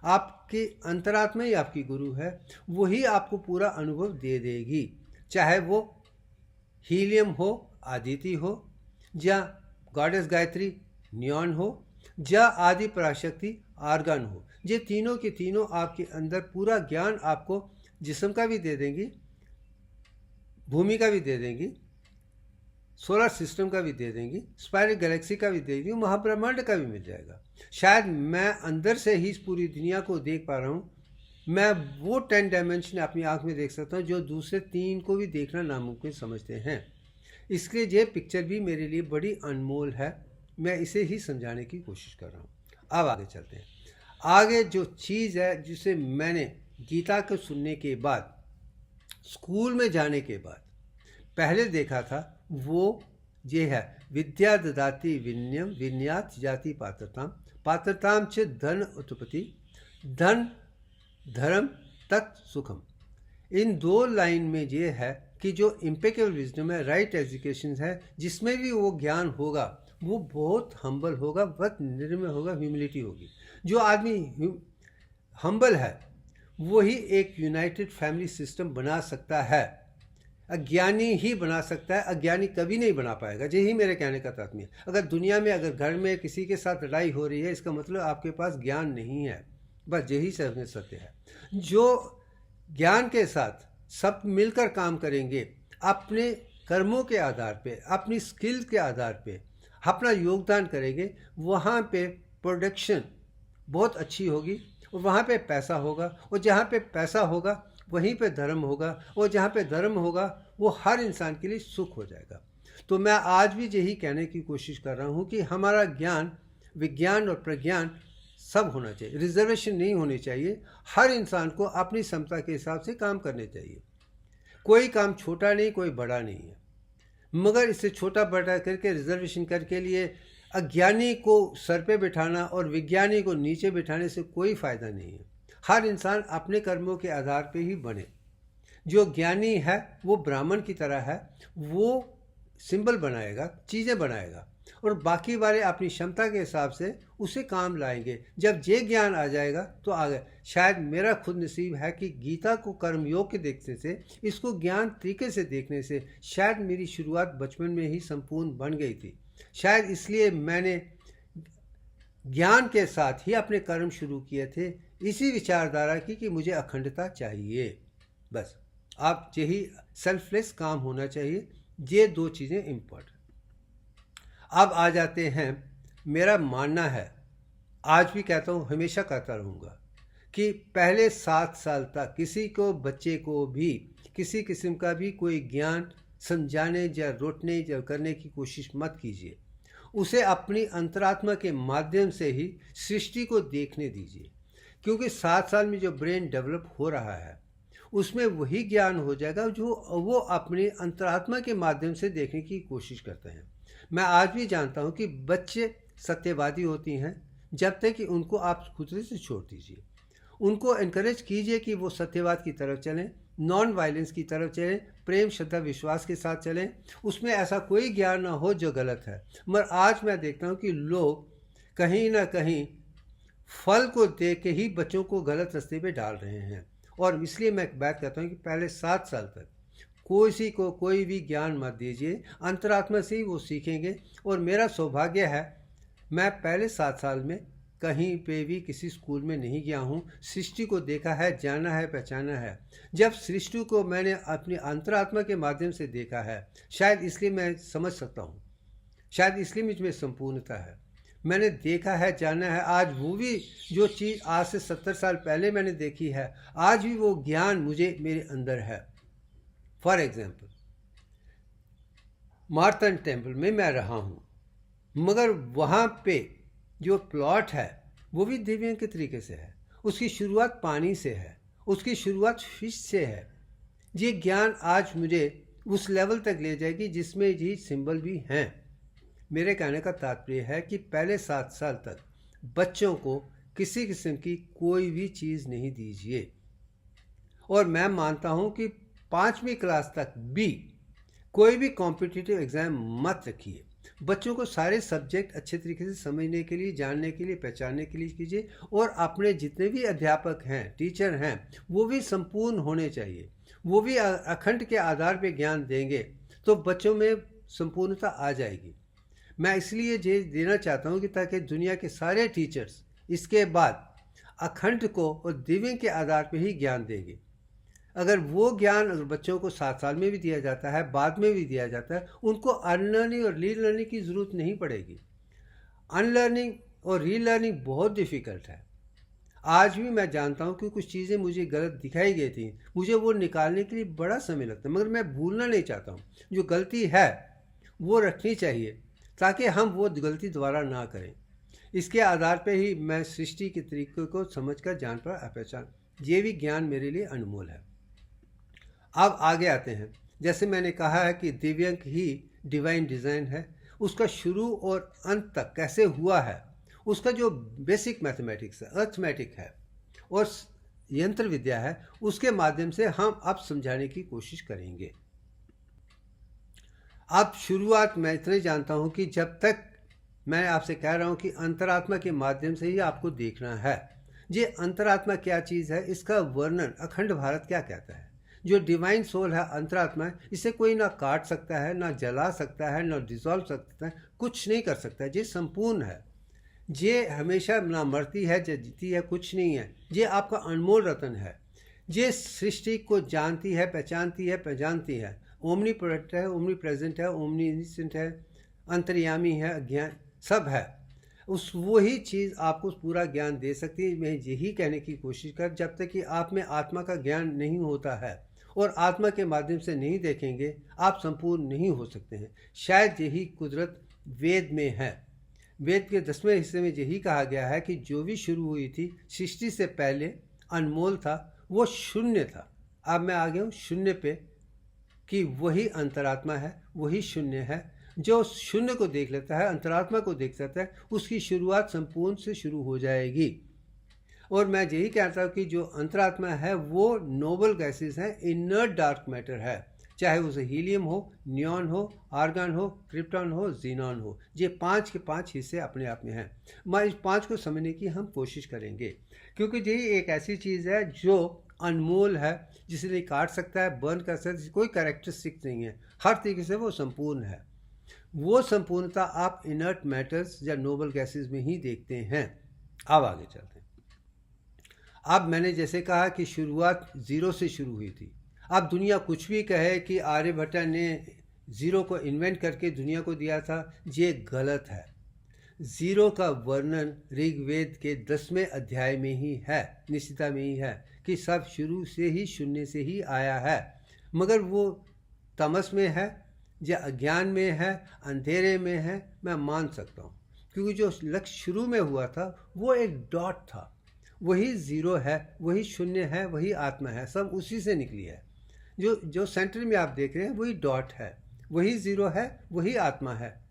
आपकी अंतरात्मा ही आपकी गुरु है, वही आपको पूरा अनुभव दे देगी, चाहे वो हीलियम हो, आदिति हो, या गॉडेस गायत्री नियॉन हो, या आदि पराशक्ति आर्गन हो। ये तीनों के तीनों आपके अंदर पूरा ज्ञान आपको जिस्म का भी दे देंगी, भूमि का भी दे देंगी, सोलर सिस्टम का भी दे देंगी, स्पायरल गैलेक्सी का भी दे देंगी, महाब्रह्मांड का भी मिल जाएगा। शायद मैं अंदर से ही इस पूरी दुनिया को देख पा रहा हूँ। मैं वो 10 डायमेंशन अपनी आंख में देख सकता हूँ जो दूसरे 3 को भी देखना नामुमकिन समझते हैं। इसलिए ये पिक्चर भी मेरे लिए बड़ी अनमोल है, मैं इसे ही समझाने की कोशिश कर रहा हूँ। अब आगे चलते हैं। आगे जो चीज़ है जिसे मैंने गीता को सुनने के बाद, स्कूल में जाने के बाद पहले देखा था, वो ये है, विद्या ददाति विनयम विन्यात जाति पात्रताम पात्रताम च धन उत्पत्ति धन धर्म तत् सुखम। इन 2 लाइन में ये है कि जो इम्पेकेबल विजडम है, राइट एजुकेशन है, जिसमें भी वो ज्ञान होगा वो बहुत हम्बल होगा, बहुत निर्मय होगा, ह्यूमिलिटी होगी। जो आदमी हम्बल है वही एक यूनाइटेड फैमिली सिस्टम बना सकता है, अज्ञानी ही बना सकता है, अज्ञानी कभी नहीं बना पाएगा। यही मेरे कहने का तात्पर्य। अगर दुनिया में अगर घर में किसी के साथ लड़ाई हो रही है, इसका मतलब आपके पास ज्ञान नहीं है, बस यही सत्य है। जो ज्ञान के साथ सब मिलकर काम करेंगे, अपने कर्मों के आधार पे, अपनी स्किल के आधार पे अपना योगदान करेंगे, वहाँ पे प्रोडक्शन बहुत अच्छी होगी और वहाँ पे पैसा होगा, और जहाँ पे पैसा होगा वहीं पे धर्म होगा, और जहाँ पे धर्म होगा वो हर इंसान के लिए सुख हो जाएगा। तो मैं आज भी यही कहने की कोशिश कर रहा हूँ कि हमारा ज्ञान, विज्ञान और प्रज्ञान सब होना चाहिए, रिजर्वेशन नहीं होनी चाहिए। हर इंसान को अपनी क्षमता के हिसाब से काम करने चाहिए। कोई काम छोटा नहीं, कोई बड़ा नहीं है, मगर इसे छोटा बड़ा करके रिजर्वेशन करके लिए अज्ञानी को सर पे बिठाना और विज्ञानी को नीचे बिठाने से कोई फ़ायदा नहीं है। हर इंसान अपने कर्मों के आधार पे ही बने। जो ज्ञानी है वो ब्राह्मण की तरह है, वो सिंबल बनाएगा, चीज़ें बनाएगा, और बाकी वाले अपनी क्षमता के हिसाब से उसे काम लाएंगे। जब ये ज्ञान आ जाएगा तो आगे शायद मेरा खुद नसीब है कि गीता को कर्मयोग के देखने से, इसको ज्ञान तरीके से देखने से शायद मेरी शुरुआत बचपन में ही संपूर्ण बन गई थी। शायद इसलिए मैंने ज्ञान के साथ ही अपने कर्म शुरू किए थे, इसी विचारधारा की कि मुझे अखंडता चाहिए। बस आप यही सेल्फलेस काम होना चाहिए। ये 2 चीज़ें इम्पोर्टेंट। अब आ जाते हैं, मेरा मानना है, आज भी कहता हूँ, हमेशा कहता रहूँगा, कि पहले 7 साल तक किसी को, बच्चे को भी किसी किस्म का भी कोई ज्ञान समझाने या रोटने या करने की कोशिश मत कीजिए। उसे अपनी अंतरात्मा के माध्यम से ही सृष्टि को देखने दीजिए, क्योंकि 7 साल में जो ब्रेन डेवलप हो रहा है उसमें वही ज्ञान हो जाएगा जो वो अपनी अंतरात्मा के माध्यम से देखने की कोशिश करते हैं। मैं आज भी जानता हूँ कि बच्चे सत्यवादी होती हैं, जब तक कि उनको आप खुद से छोड़ दीजिए, उनको एनकरेज कीजिए कि वो सत्यवाद की तरफ चलें, नॉन वायलेंस की तरफ चलें, प्रेम श्रद्धा विश्वास के साथ चलें, उसमें ऐसा कोई ज्ञान ना हो जो गलत है। मगर आज मैं देखता हूँ कि लोग कहीं ना कहीं फल को देख के ही बच्चों को गलत रास्ते पे डाल रहे हैं। और इसलिए मैं एक बात कहता हूँ कि पहले 7 साल तक किसी को कोई भी ज्ञान मत दीजिए, अंतरात्मा से ही वो सीखेंगे। और मेरा सौभाग्य है, मैं पहले 7 साल में कहीं पे भी किसी स्कूल में नहीं गया हूँ, सृष्टि को देखा है, जाना है, पहचाना है। जब सृष्टि को मैंने अपनी अंतरात्मा के माध्यम से देखा है, शायद इसलिए मैं समझ सकता हूँ, शायद इसलिए मुझ में संपूर्णता है। मैंने देखा है, जाना है। आज वो भी जो चीज़ आज से 70 साल पहले मैंने देखी है, आज भी वो ज्ञान मुझे मेरे अंदर है। फॉर एग्जाम्पल, मार्तन टेम्पल में मैं रहा हूँ, मगर वहाँ पे जो प्लॉट है वो भी दिव्यांग के तरीके से है। उसकी शुरुआत पानी से है, उसकी शुरुआत फिश से है। ये ज्ञान आज मुझे उस लेवल तक ले जाएगी जिसमें ये सिंबल भी हैं। मेरे कहने का तात्पर्य है कि पहले 7 साल तक बच्चों को किसी किस्म की कोई भी चीज़ नहीं दीजिए। और मैं मानता हूँ कि 5वीं क्लास तक भी कोई भी कॉम्पिटिटिव एग्ज़ाम मत रखिए। बच्चों को सारे सब्जेक्ट अच्छे तरीके से समझने के लिए, जानने के लिए, पहचानने के लिए कीजिए। और अपने जितने भी अध्यापक हैं, टीचर हैं, वो भी संपूर्ण होने चाहिए। वो भी अखंड के आधार पर ज्ञान देंगे तो बच्चों में संपूर्णता आ जाएगी। मैं इसलिए ये देना चाहता हूँ कि ताकि दुनिया के सारे टीचर्स इसके बाद अखंड को और दिव्य के आधार पर ही ज्ञान देंगे। अगर वो ज्ञान अगर बच्चों को 7 साल में भी दिया जाता है, बाद में भी दिया जाता है, उनको अनलर्निंग और रीलर्निंग की ज़रूरत नहीं पड़ेगी। अनलर्निंग और रीलर्निंग बहुत डिफ़िकल्ट है। आज भी मैं जानता हूँ कि कुछ चीज़ें मुझे गलत दिखाई गई थी, मुझे वो निकालने के लिए बड़ा समय लगता है, मगर मैं भूलना नहीं चाहता हूँ। जो गलती है वो रखनी चाहिए ताकि हम वो गलती दोबारा ना करें। इसके आधार पर ही मैं सृष्टि के तरीके को समझकर जान पर पहचान, ये भी ज्ञान मेरे लिए अनमोल है। अब आगे आते हैं। जैसे मैंने कहा है कि दिव्यांग ही डिवाइन डिज़ाइन है, उसका शुरू और अंत तक कैसे हुआ है, उसका जो बेसिक मैथमेटिक्स है, अर्थमेटिक है और यंत्र विद्या है, उसके माध्यम से हम अब समझाने की कोशिश करेंगे। अब शुरुआत मैं इतना ही जानता हूँ कि जब तक मैं आपसे कह रहा हूँ कि अंतरात्मा के माध्यम से ही आपको देखना है। ये अंतरात्मा क्या चीज़ है, इसका वर्णन अखंड भारत क्या कहता है। जो डिवाइन सोल है, अंतरात्मा है, इसे कोई ना काट सकता है, ना जला सकता है, ना डिसॉल्व सकता है, कुछ नहीं कर सकता है। ये संपूर्ण है, ये हमेशा ना मरती है, जो जीती है, कुछ नहीं है। ये आपका अनमोल रतन है। ये सृष्टि को जानती है, पहचानती है। ओमनी प्रोडक्ट है, ओमनी प्रेजेंट है, ओमनी इनिसेंट है, अंतर्यामी है, अज्ञान सब है। उस वही चीज़ आपको पूरा ज्ञान दे सकती है। मैं यही कहने की कोशिश कर, जब तक कि आप में आत्मा का ज्ञान नहीं होता है और आत्मा के माध्यम से नहीं देखेंगे, आप संपूर्ण नहीं हो सकते हैं। शायद यही कुदरत वेद में है। वेद के 10वें हिस्से में यही कहा गया है कि जो भी शुरू हुई थी सृष्टि से पहले अनमोल था, वो शून्य था। अब मैं आ गया हूँ शून्य पे, कि वही अंतरात्मा है, वही शून्य है। जो शून्य को देख लेता है, अंतरात्मा को देख सकता है, उसकी शुरुआत संपूर्ण से शुरू हो जाएगी। और मैं यही कहता हूँ कि जो अंतरात्मा है वो नोबल गैसेस हैं, इनर्ट डार्क मैटर है, चाहे उसे हीलियम हो, नियॉन हो, आर्गन हो, क्रिप्टॉन हो, जीनॉन हो। ये 5 के 5 हिस्से अपने आप में हैं। मैं इस 5 को समझने की हम कोशिश करेंगे, क्योंकि यही एक ऐसी चीज़ है जो अनमोल है, जिसे नहीं काट सकता है, बर्न कर सकता है, कोई कैरेक्टरिस्टिक नहीं है, हर तरीके से वो संपूर्ण है। वो संपूर्णता आप इनर्ट मैटर्स या नोबल गैसेस में ही देखते हैं। अब आगे चलते हैं। अब मैंने जैसे कहा कि शुरुआत 0 से शुरू हुई थी। अब दुनिया कुछ भी कहे कि आर्यभट्ट ने ज़ीरो को इन्वेंट करके दुनिया को दिया था, ये गलत है। ज़ीरो का वर्णन ऋग्वेद के 10वें अध्याय में ही है, निश्चिता में ही है कि सब शुरू से ही शून्य से ही आया है। मगर वो तमस में है या अज्ञान में है, अंधेरे में है, मैं मान सकता हूँ, क्योंकि जो लक्ष्य शुरू में हुआ था वो एक डॉट था, वही ज़ीरो है, वही शून्य है, वही आत्मा है, सब उसी से निकली है। जो सेंटर में आप देख रहे हैं वही डॉट है, वही ज़ीरो है, वही आत्मा है।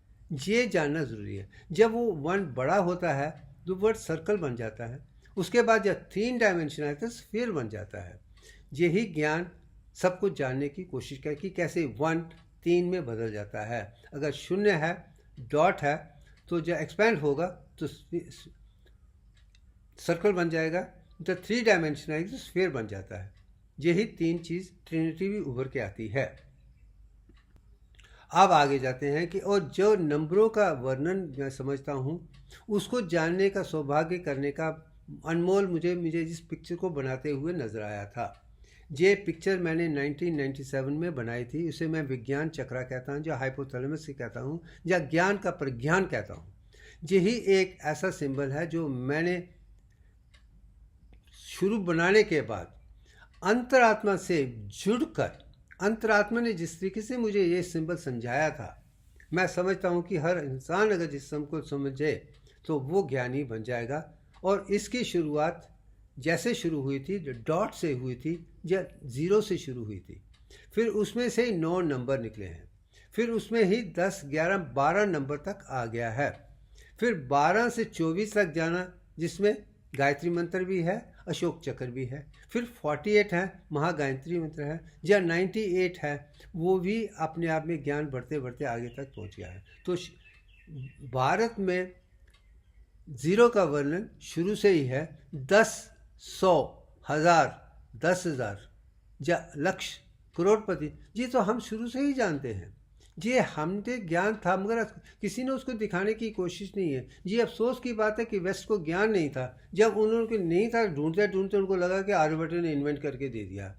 ये जानना ज़रूरी है। जब वो वन बड़ा होता है तो वर्ड सर्कल बन जाता है, उसके बाद जब 3 डायमेंशन आता है स्फीयर बन जाता है। यही ज्ञान सब कुछ जानने की कोशिश करे कि कैसे 1 3 में बदल जाता है। अगर शून्य है, डॉट है, तो जब एक्सपैंड होगा तो सर्कल बन जाएगा, तो 3 डायमेंशन आएगी तो स्फीयर बन जाता है। यही 3 चीज़ ट्रिनिटी भी उभर के आती है। अब आगे जाते हैं कि और जो नंबरों का वर्णन मैं समझता हूँ, उसको जानने का सौभाग्य करने का अनमोल मुझे जिस पिक्चर को बनाते हुए नज़र आया था। ये पिक्चर मैंने 1997 में बनाई थी। उसे मैं विज्ञान चक्रा कहता हूँ, जो हाइपोथैलेमस से कहता हूँ, या ज्ञान का प्रज्ञान कहता हूँ। यही एक ऐसा सिंबल है जो मैंने शुरू बनाने के बाद अंतरात्मा से जुड़कर, अंतरात्मा ने जिस तरीके से मुझे ये सिंबल समझाया था, मैं समझता हूँ कि हर इंसान अगर जिस सिंबल को समझे तो वो ज्ञानी बन जाएगा। और इसकी शुरुआत जैसे शुरू हुई थी, जो डॉट से हुई थी या ज़ीरो से शुरू हुई थी, फिर उसमें से 9 नंबर निकले हैं, फिर उसमें ही 10, 11, 12 नंबर तक आ गया है, फिर 12 से 24 तक जाना, जिसमें गायत्री मंत्र भी है, अशोक चक्र भी है, फिर 48 है, महागायत्री मंत्र है, या 98 है, वो भी अपने आप में ज्ञान बढ़ते बढ़ते आगे तक पहुंच गया है। तो भारत में ज़ीरो का वर्णन शुरू से ही है। 10, 100, 1000, 10,000 या लक्ष्य, करोड़पति, ये तो हम शुरू से ही जानते हैं। ये हमने ज्ञान था, मगर किसी ने उसको दिखाने की कोशिश नहीं है। ये अफसोस की बात है कि वेस्ट को ज्ञान नहीं था। जब उन्होंने नहीं था, ढूंढते ढूंढते उनको लगा कि आर्यभट्ट ने इन्वेंट करके दे दिया।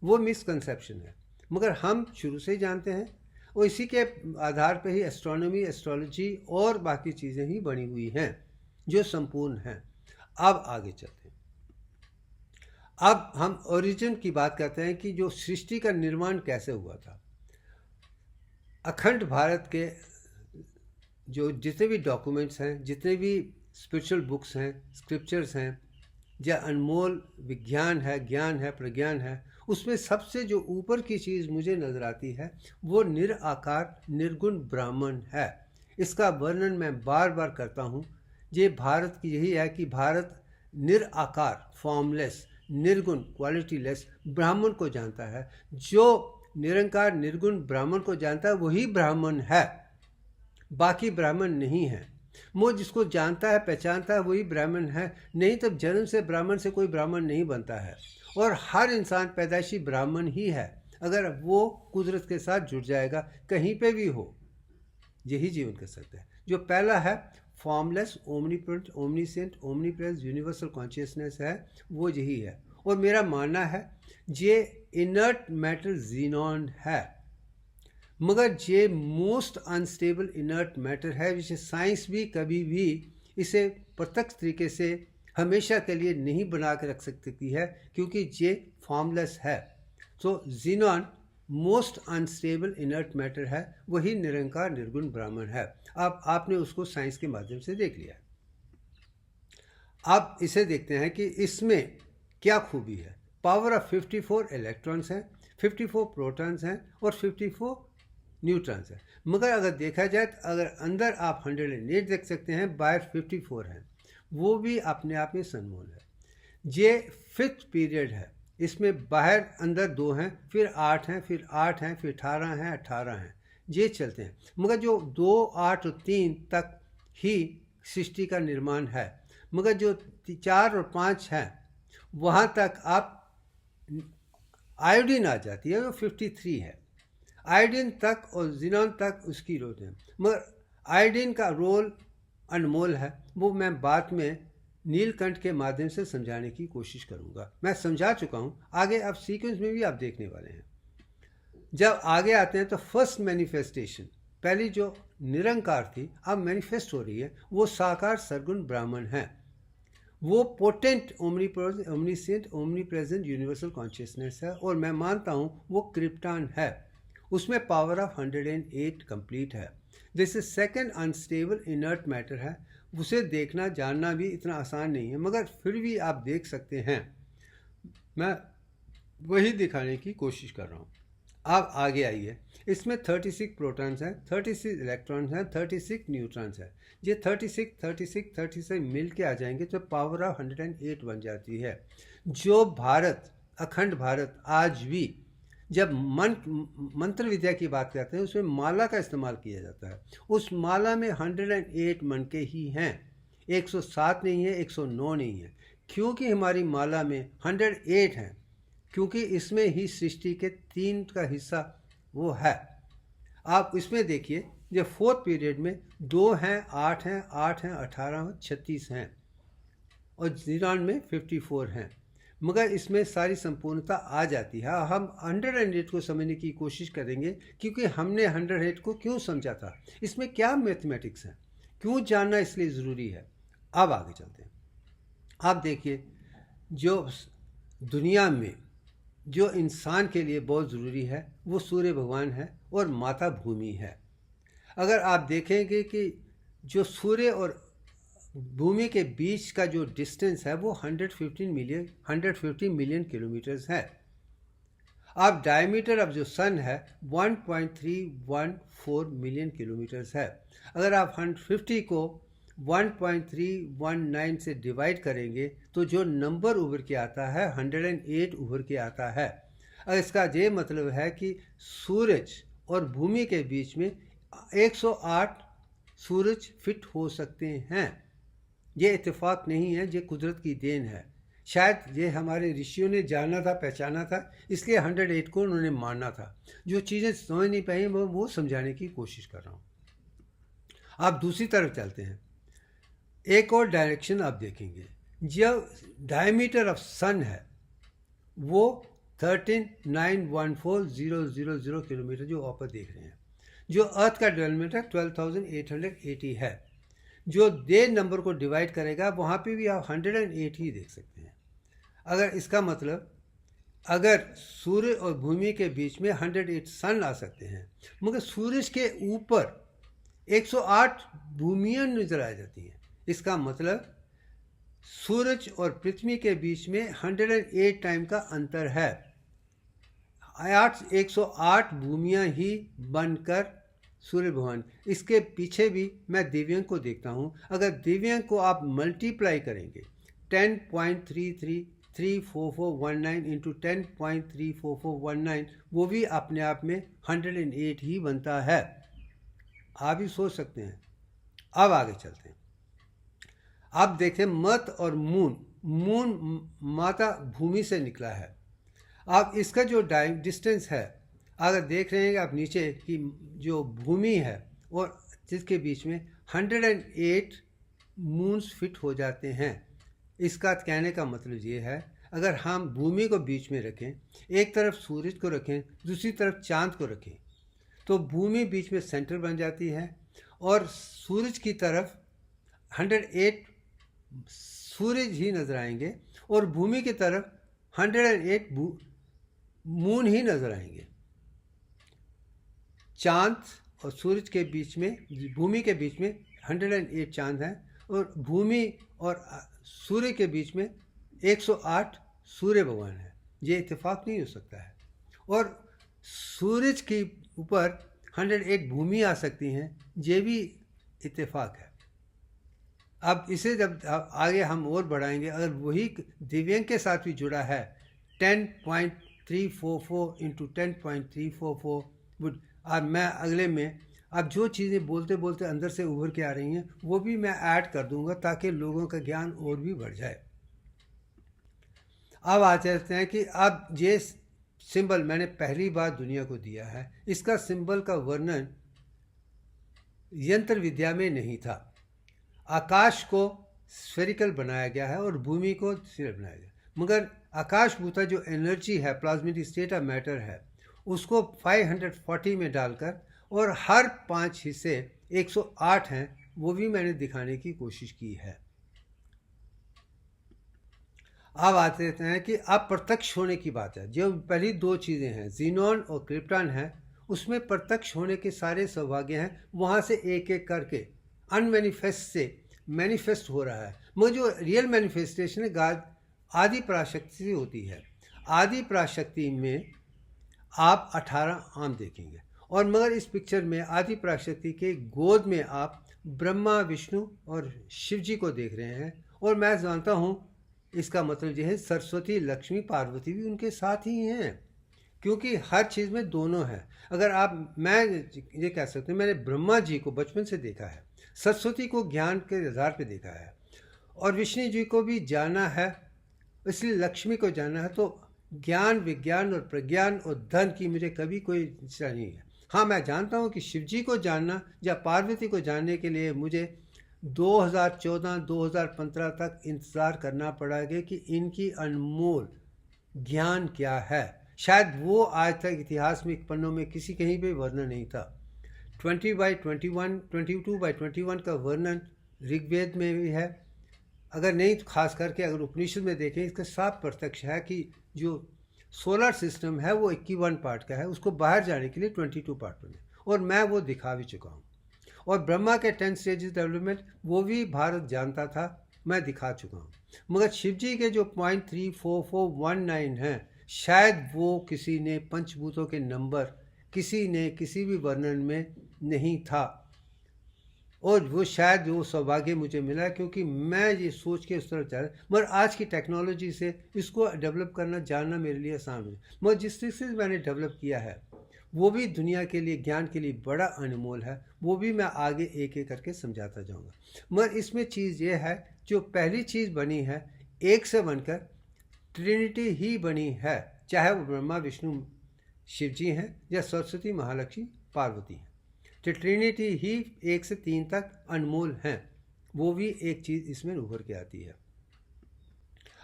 वो मिसकंसेप्शन है, मगर हम शुरू से ही जानते हैं, और इसी के आधार पर ही एस्ट्रोनॉमी, एस्ट्रोलॉजी और बाकी चीज़ें ही बनी हुई हैं जो संपूर्ण हैं। अब आगे चलते हैं। अब हम ओरिजिन की बात करते हैं कि जो सृष्टि का निर्माण कैसे हुआ था। अखंड भारत के जो जितने भी डॉक्यूमेंट्स हैं, जितने भी स्पिरिचुअल बुक्स हैं, स्क्रिप्चर्स हैं, या अनमोल विज्ञान है, ज्ञान है, प्रज्ञान है, उसमें सबसे जो ऊपर की चीज़ मुझे नज़र आती है वो निराकार निर्गुण ब्राह्मण है। इसका वर्णन मैं बार बार करता हूँ। ये भारत की यही है कि भारत निराकार, फॉर्मलेस, निर्गुण, क्वालिटीलेस ब्राह्मण को जानता है। जो निरंकार निर्गुण ब्राह्मण को जानता है वही ब्राह्मण है, बाकी ब्राह्मण नहीं है। वो जिसको जानता है, पहचानता है, वही ब्राह्मण है। नहीं तो जन्म से ब्राह्मण से कोई ब्राह्मण नहीं बनता है, और हर इंसान पैदाइशी ब्राह्मण ही है अगर वो कुदरत के साथ जुड़ जाएगा, कहीं पे भी हो, यही जीवन कर सकता है। जो पहला है formless, omnipotent, omniscient, omnipresent, universal consciousness है, वो यही है। और मेरा मानना है ये इनर्ट मैटर जीनॉन है, मगर ये मोस्ट अनस्टेबल इनर्ट मैटर है, जिसे साइंस भी कभी भी इसे प्रत्यक्ष तरीके से हमेशा के लिए नहीं बना के रख सकती है, क्योंकि ये फॉर्मलेस है। तो xenon most unstable inert matter है, वही निरंकार निर्गुण ब्राह्मण है। अब आपने उसको साइंस के माध्यम से देख लिया। अब इसे देखते हैं कि इसमें क्या खूबी है। पावर ऑफ 54 इलेक्ट्रॉन्स हैं, 54 प्रोटॉन्स हैं और 54 न्यूट्रॉन्स हैं। मगर अगर देखा जाए तो अगर अंदर आप 108 देख सकते हैं, बाहर 54 हैं, वो भी अपने आप में सनमोल है। ये 5th पीरियड है, इसमें बाहर अंदर 2 हैं, फिर 8 हैं, फिर 8 हैं, फिर 18 हैं, 18 हैं, ये चलते हैं। मगर जो 2, 8 और 3 तक ही सृष्टि का निर्माण है, मगर जो 4 और 5 हैं वहाँ तक आप आयोडीन आ जाती है, वो 53 है। आयोडीन तक और जीनॉन तक उसकी रोल है, मगर आयोडीन का रोल अनमोल है। वो मैं बाद में नीलकंठ के माध्यम से समझाने की कोशिश करूंगा। मैं समझा चुका हूं, आगे अब सीक्वेंस में भी आप देखने वाले हैं। जब आगे आते हैं तो फर्स्ट मैनिफेस्टेशन, पहली जो निरंकार थी अब मैनिफेस्ट हो रही है, वो साकार सरगुण ब्राह्मण है। वो potent omniscient omni present universal consciousness है, और मैं मानता हूँ वो क्रिप्टॉन है। उसमें पावर ऑफ 108 कंप्लीट है। This is second unstable inert matter है। उसे देखना जानना भी इतना आसान नहीं है, मगर फिर भी आप देख सकते हैं। मैं वही दिखाने की कोशिश कर रहा हूँ। आप आगे आइए। इसमें 36 प्रोटॉन्स हैं, 36 इलेक्ट्रॉन्स हैं, 36 न्यूट्रॉन्स हैं। ये 36 मिल के आ जाएंगे तो पावर ऑफ 108 बन जाती है। जो भारत, अखंड भारत, आज भी जब मंत्र विद्या की बात करते हैं उसमें माला का इस्तेमाल किया जाता है। उस माला में 108 मनके ही हैं, 107 नहीं है, 109 नहीं है। क्योंकि हमारी माला में 108 हैं, क्योंकि इसमें ही सृष्टि के 3 का हिस्सा वो है। आप इसमें देखिए, जो फोर्थ पीरियड में 2 हैं, 8 हैं, 8 हैं, 18 हैं, 36 हैं, और जीरॉन में 54 हैं। मगर इसमें सारी संपूर्णता आ जाती है। हम 108 को समझने की कोशिश करेंगे, क्योंकि हमने 108 को क्यों समझा था, इसमें क्या मैथमेटिक्स है, क्यों जानना इसलिए ज़रूरी है। अब आगे चलते हैं। आप देखिए, जो दुनिया में जो इंसान के लिए बहुत ज़रूरी है वो सूर्य भगवान है और माता भूमि है। अगर आप देखेंगे कि जो सूर्य और भूमि के बीच का जो डिस्टेंस है वो 150 मिलियन किलोमीटर्स है। अब डायमीटर ऑफ जो सन है 1.314 मिलियन किलोमीटर्स है। अगर आप 150 को 1.319 से डिवाइड करेंगे तो जो नंबर उभर के आता है 108 उभर के आता है। और इसका ये मतलब है कि सूरज और भूमि के बीच में 108 सूरज फिट हो सकते हैं। ये इत्तेफाक नहीं है, ये कुदरत की देन है। शायद ये हमारे ऋषियों ने जाना था, पहचाना था, इसलिए 108 को उन्होंने माना था। जो चीज़ें समझ नहीं पाई वो समझाने की कोशिश कर रहा हूँ। आप दूसरी तरफ चलते हैं। एक और डायरेक्शन आप देखेंगे, जो डायमीटर ऑफ सन है वो 13,914,000 किलोमीटर जो ऊपर देख रहे हैं। जो अर्थ का डायमीटर 12,880 है। जो डे नंबर को डिवाइड करेगा वहाँ पे भी आप 108 ही देख सकते हैं। अगर इसका मतलब, अगर सूर्य और भूमि के बीच में 108 सन आ सकते हैं, मगर सूरज के ऊपर 108 भूमियाँ नजर आ जाती हैं, इसका मतलब सूरज और पृथ्वी के बीच में 108 टाइम का अंतर है। 108 भूमियाँ ही बनकर सूर्य भगवान। इसके पीछे भी मैं दिव्यांग को देखता हूँ। अगर दिव्यांग को आप मल्टीप्लाई करेंगे 10.333419 इंटू 10.34419, वो भी अपने आप में 108 ही बनता है। आप ही सोच सकते हैं। अब आगे चलते हैं। आप देखें मर्थ और मून माता भूमि से निकला है। आप इसका जो डिस्टेंस है, अगर देख रहे हैं आप नीचे कि जो भूमि है और जिसके बीच में 108 मून्स फिट हो जाते हैं। इसका कहने का मतलब ये है, अगर हम भूमि को बीच में रखें, एक तरफ सूरज को रखें, दूसरी तरफ चांद को रखें, तो भूमि बीच में सेंटर बन जाती है, और सूरज की तरफ 108 सूरज ही नजर आएंगे, और भूमि की तरफ 108 मून ही नजर आएंगे। चांद और सूरज के बीच में, भूमि के बीच में 108 चांद हैं, और भूमि और सूर्य के बीच में 108 सूर्य भगवान है। ये इत्तेफाक नहीं हो सकता है। और सूरज के ऊपर 108 भूमि आ सकती हैं, ये भी इत्तेफाक है। अब इसे जब आगे हम और बढ़ाएंगे, अगर वही दिव्यांग के साथ भी जुड़ा है 10.344 इंटू 10.344 वुड, अब मैं अगले में अब जो चीज़ें बोलते बोलते अंदर से उभर के आ रही हैं वो भी मैं ऐड कर दूंगा, ताकि लोगों का ज्ञान और भी बढ़ जाए। अब आ जाते हैं कि अब ये सिंबल मैंने पहली बार दुनिया को दिया है। इसका सिंबल का वर्णन यंत्र विद्या में नहीं था। आकाश को स्फेरिकल बनाया गया है और भूमि को सिर बनाया गया, मगर आकाश भूता जो एनर्जी है, प्लाज्मेटिक स्टेट ऑफ मैटर है, उसको 540 में डालकर, और हर 5 हिस्से 108 हैं, वो भी मैंने दिखाने की कोशिश की है। अब आते हैं कि अब प्रत्यक्ष होने की बात है। जो पहली 2 चीज़ें हैं, ज़ीनॉन और क्रिप्टॉन हैं, उसमें प्रत्यक्ष होने के सारे सौभाग्य हैं। वहाँ से एक एक करके अनमैनिफेस्ट से मैनिफेस्ट हो रहा है। मगर जो रियल मैनिफेस्टेशन है आदि पराशक्ति से होती है। आदि पराशक्ति में आप 18 आम देखेंगे, और मगर इस पिक्चर में आदि पराशक्ति के गोद में आप ब्रह्मा, विष्णु और शिव जी को देख रहे हैं। और मैं जानता हूँ इसका मतलब यह है सरस्वती, लक्ष्मी, पार्वती भी उनके साथ ही हैं, क्योंकि हर चीज़ में दोनों हैं। अगर आप, मैं ये कह सकते हैं, मैंने ब्रह्मा जी को बचपन से देखा है, सरस्वती को ज्ञान के आधार पे देखा है, और विष्णु जी को भी जाना है, इसलिए लक्ष्मी को जाना है। तो ज्ञान, विज्ञान और प्रज्ञान और धन की मुझे कभी कोई इच्छा नहीं है। हाँ, मैं जानता हूँ कि शिव जी को जानना या पार्वती को जानने के लिए मुझे 2014-2015 तक इंतज़ार करना पड़ेगा कि इनकी अनमोल ज्ञान क्या है। शायद वो आज तक इतिहास में पन्नों में किसी कहीं पे वर्णन नहीं था। 20/21, 22/21 का वर्णन ऋग्वेद में भी है। अगर नहीं तो खास करके अगर उपनिषद में देखें, इसका साफ प्रत्यक्ष है कि जो सोलर सिस्टम है वो 51 पार्ट का है, उसको बाहर जाने के लिए 22 पार्ट बने, और मैं वो दिखा भी चुका हूँ। और ब्रह्मा के 10 स्टेजेस डेवलपमेंट वो भी भारत जानता था, मैं दिखा चुका हूँ। मगर शिव जी के जो 0.34419 हैं, शायद वो किसी ने पंचभूतों के नंबर किसी ने किसी भी वर्णन में नहीं था, और वो शायद वो सौभाग्य मुझे मिला क्योंकि मैं ये सोच के उस तरफ जा रहा। मगर आज की टेक्नोलॉजी से इसको डेवलप करना, जानना मेरे लिए आसान है। मगर जिस तरीके से मैंने डेवलप किया है वो भी दुनिया के लिए, ज्ञान के लिए बड़ा अनमोल है। वो भी मैं आगे एक एक करके समझाता जाऊंगा। मगर इसमें चीज़ ये है, जो पहली चीज़ बनी है एक से बनकर ट्रिनिटी ही बनी है, चाहे वो ब्रह्मा, विष्णु, शिव जी हैं या सरस्वती, महालक्ष्मी, पार्वती हैं। तो ट्रिनिटी ही 1 से 3 तक अनमोल हैं। वो भी एक चीज़ इसमें उभर के आती है।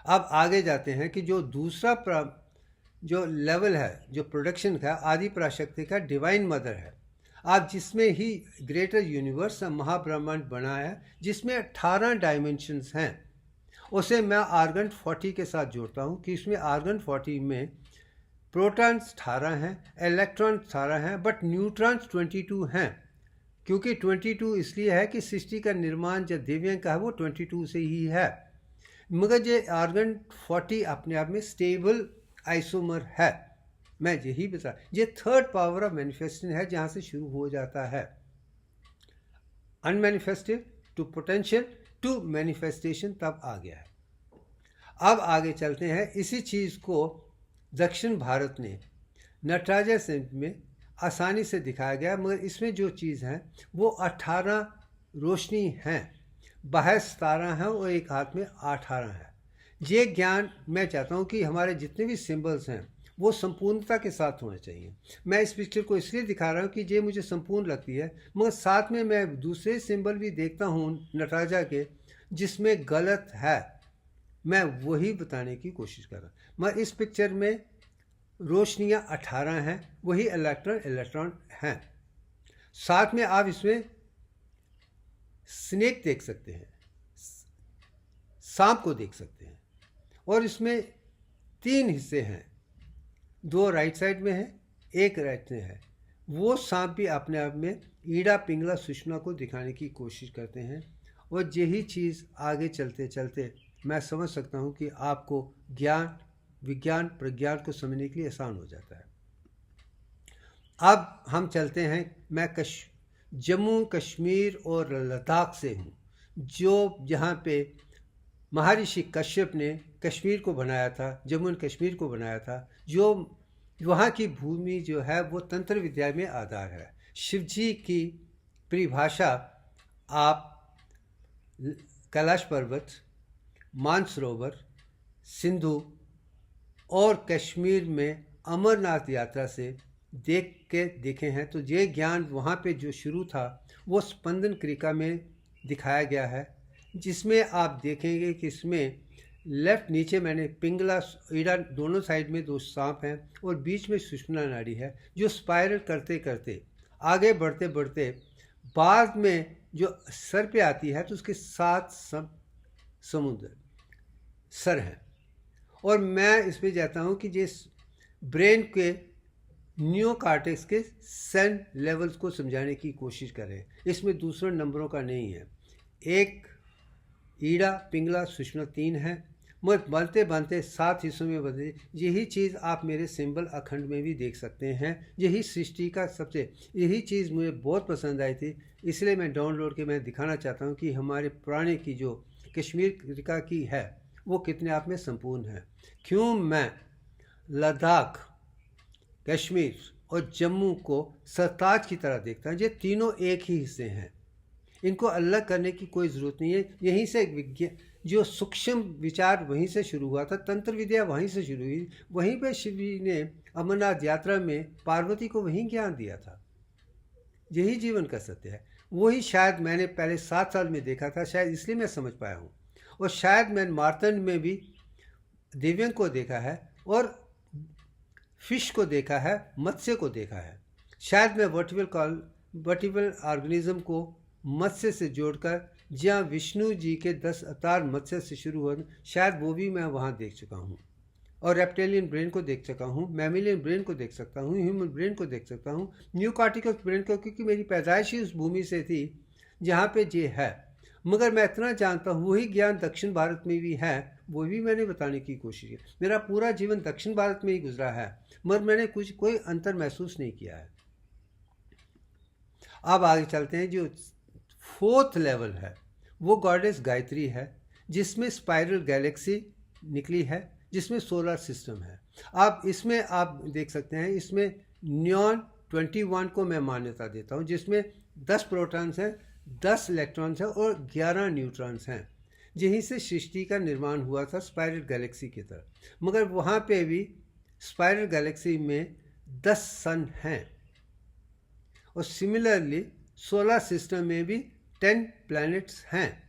अब आगे जाते हैं कि जो दूसरा जो लेवल है, जो प्रोडक्शन का आदि पराशक्ति का डिवाइन मदर है, आप जिसमें ही ग्रेटर यूनिवर्स महाब्रह्मांड बना है, जिसमें 18 डायमेंशंस हैं, उसे मैं आर्गन 40 के साथ जोड़ता हूँ कि इसमें आर्गन 40 में प्रोटॉन्स 18 हैं, इलेक्ट्रॉन 18 हैं, बट न्यूट्रॉन्स 22 हैं। क्योंकि 22 इसलिए है कि सृष्टि का निर्माण जो दिव्यांग का है वो 22 से ही है। मगर ये आर्गन 40 अपने आप में स्टेबल आइसोमर है। मैं यही बता, ये थर्ड पावर ऑफ मैनिफेस्टेशन है, जहाँ से शुरू हो जाता है unmanifested to potential to manifestation, तब आ गया है। अब आगे चलते हैं। इसी चीज़ को दक्षिण भारत ने नटराजा सेंट में आसानी से दिखाया गया, मगर इसमें जो चीज़ है वो 18 रोशनी हैं, बाहर 17 हैं और एक हाथ में 18 है। ये ज्ञान मैं चाहता हूँ कि हमारे जितने भी सिंबल्स हैं वो संपूर्णता के साथ होने चाहिए। मैं इस पिक्चर को इसलिए दिखा रहा हूँ कि ये मुझे संपूर्ण लगती है, मगर साथ में मैं दूसरे सिंबल भी देखता हूँ नटराजा के जिसमें गलत है, मैं वही बताने की कोशिश कर रहा हूँ। मगर इस पिक्चर में रोशनियाँ 18 हैं, वही इलेक्ट्रॉन हैं। साथ में आप इसमें स्नेक देख सकते हैं, सांप को देख सकते हैं, और इसमें 3 हिस्से हैं, 2 राइट साइड में है, 1 राइट में है। वो सांप भी अपने आप में ईड़ा, पिंगला, सुषमा को दिखाने की कोशिश करते हैं। और यही चीज़ आगे चलते चलते मैं समझ सकता हूँ कि आपको ज्ञान, विज्ञान, प्रज्ञान को समझने के लिए आसान हो जाता है। अब हम चलते हैं। मैं जम्मू कश्मीर और लद्दाख से हूँ, जो जहाँ पे महर्षि कश्यप ने कश्मीर को बनाया था, जम्मू एंड कश्मीर को बनाया था, जो वहाँ की भूमि जो है वो तंत्र विद्या में आधार है। शिव जी की परिभाषा आप कैलाश पर्वत, मानसरोवर, सिंधु और कश्मीर में अमरनाथ यात्रा से देखे हैं, तो ये ज्ञान वहाँ पे जो शुरू था वो स्पंदन क्रिका में दिखाया गया है, जिसमें आप देखेंगे कि इसमें लेफ्ट नीचे मैंने पिंगला ईड़ा दोनों साइड में 2 सांप हैं और बीच में सुषुम्ना नाड़ी है, जो स्पाइरल करते करते आगे बढ़ते बढ़ते बाद में जो सर पे आती है तो उसके 7 समुद्र सर हैं। और मैं इस पे जाता हूँ कि जिस ब्रेन के न्यूकॉर्टेक्स के सेल लेवल्स को समझाने की कोशिश करें। इसमें दूसरे नंबरों का नहीं है। एक ईड़ा पिंगला सुषुम्ना 3 है, मगर बनते बनते 7 हिस्सों में बदले। यही चीज़ आप मेरे सिंबल अखंड में भी देख सकते हैं। यही सृष्टि का यही चीज़ मुझे बहुत पसंद आई थी, इसलिए मैं डाउनलोड के मैं दिखाना चाहता हूँ कि हमारे पुराने की जो कश्मीर की है वो कितने आप में संपूर्ण है। क्यों मैं लद्दाख, कश्मीर और जम्मू को सरताज की तरह देखता हूँ। ये तीनों एक ही हिस्से हैं, इनको अलग करने की कोई ज़रूरत नहीं है। यहीं से विज्ञान जो सूक्ष्म विचार वहीं से शुरू हुआ था, तंत्र विद्या वहीं से शुरू हुई। वहीं पे शिव जी ने अमरनाथ यात्रा में पार्वती को वहीं ज्ञान दिया था। यही जीवन का सत्य है। वही शायद मैंने पहले 7 साल में देखा था, शायद इसलिए मैं समझ पाया हूँ। और शायद मैंने मार्तंड में भी दिव्यांग को देखा है और फिश को देखा है, मत्स्य को देखा है। शायद मैं वर्टिबल ऑर्गेनिज्म को मत्स्य से जोड़कर जहाँ विष्णु जी के 10 अवतार मत्स्य से शुरू हुए, शायद वो भी मैं वहाँ देख चुका हूँ। और रेप्टेलियन ब्रेन को देख चुका हूँ, मैमिलियन ब्रेन को देख सकता हूँ, ह्यूमन ब्रेन को देख सकता हूँ, न्यूकॉर्टिकल ब्रेन को, क्योंकि मेरी पैदाइश ही उस भूमि से थी जहाँ पे ये है। मगर मैं इतना जानता हूँ वही ज्ञान दक्षिण भारत में भी है, वो भी मैंने बताने की कोशिश की। मेरा पूरा जीवन दक्षिण भारत में ही गुजरा है, मगर मैंने कोई अंतर महसूस नहीं किया है। अब आगे चलते हैं। जो 4th लेवल है वो गॉडेस गायत्री है, जिसमें स्पाइरल गैलेक्सी निकली है, जिसमें सोलर सिस्टम है। अब इसमें आप देख सकते हैं, इसमें नियॉन 21 को मैं मान्यता देता हूँ, जिसमें 10 प्रोटॉन्स हैं, 10 इलेक्ट्रॉन्स हैं और 11 न्यूट्रॉन्स हैं। यहीं से सृष्टि का निर्माण हुआ था स्पाइरल गैलेक्सी की तरह। मगर वहाँ पे भी स्पाइरल गैलेक्सी में 10 सन हैं। और सिमिलरली सोलर सिस्टम में भी 10 प्लैनेट्स हैं।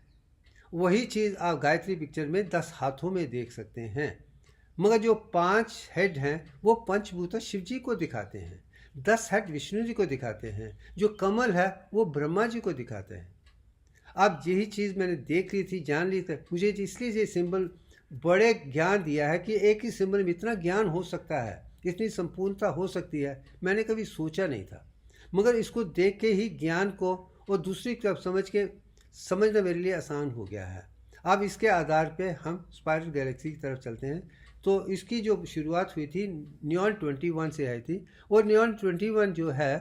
वही चीज़ आप गायत्री पिक्चर में 10 हाथों में देख सकते हैं। मगर जो 5 हेड हैं वो पंचभूत शिव जी को दिखाते हैं, 10 हेड विष्णु जी को दिखाते हैं, जो कमल है वो ब्रह्मा जी को दिखाते हैं। अब यही चीज़ मैंने देख ली थी, जान ली थी। मुझे इसलिए ये सिंबल बड़े ज्ञान दिया है कि एक ही सिंबल में इतना ज्ञान हो सकता है, इतनी संपूर्णता हो सकती है, मैंने कभी सोचा नहीं था। मगर इसको देख के ही ज्ञान को और दूसरी तरफ समझना मेरे लिए आसान हो गया है। अब इसके आधार पे हम स्पाइरल गैलेक्सी की तरफ चलते हैं। तो इसकी जो शुरुआत हुई थी नियॉन 21 से आई थी, और नियॉन 21 जो है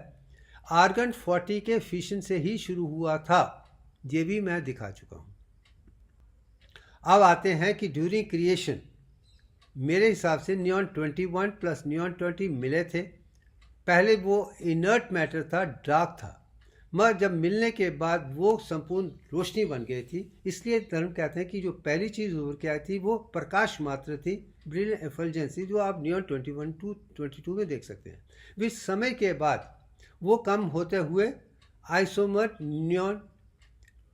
आर्गन 40 के फिशन से ही शुरू हुआ था, ये भी मैं दिखा चुका हूँ। अब आते हैं कि ड्यूरिंग क्रिएशन मेरे हिसाब से नियॉन 21 प्लस नियॉन 20 मिले थे। पहले वो इनर्ट मैटर था, डार्क था, मगर जब मिलने के बाद वो संपूर्ण रोशनी बन गई थी। इसलिए धर्म कहते हैं कि जो पहली चीज़ उभर के आई थी वो प्रकाश मात्र थी, ब्रिलियंट एफल्जेंसी, जो आप नियॉन 21 to 22 में देख सकते हैं। विच समय के बाद वो कम होते हुए आइसोमर नियॉन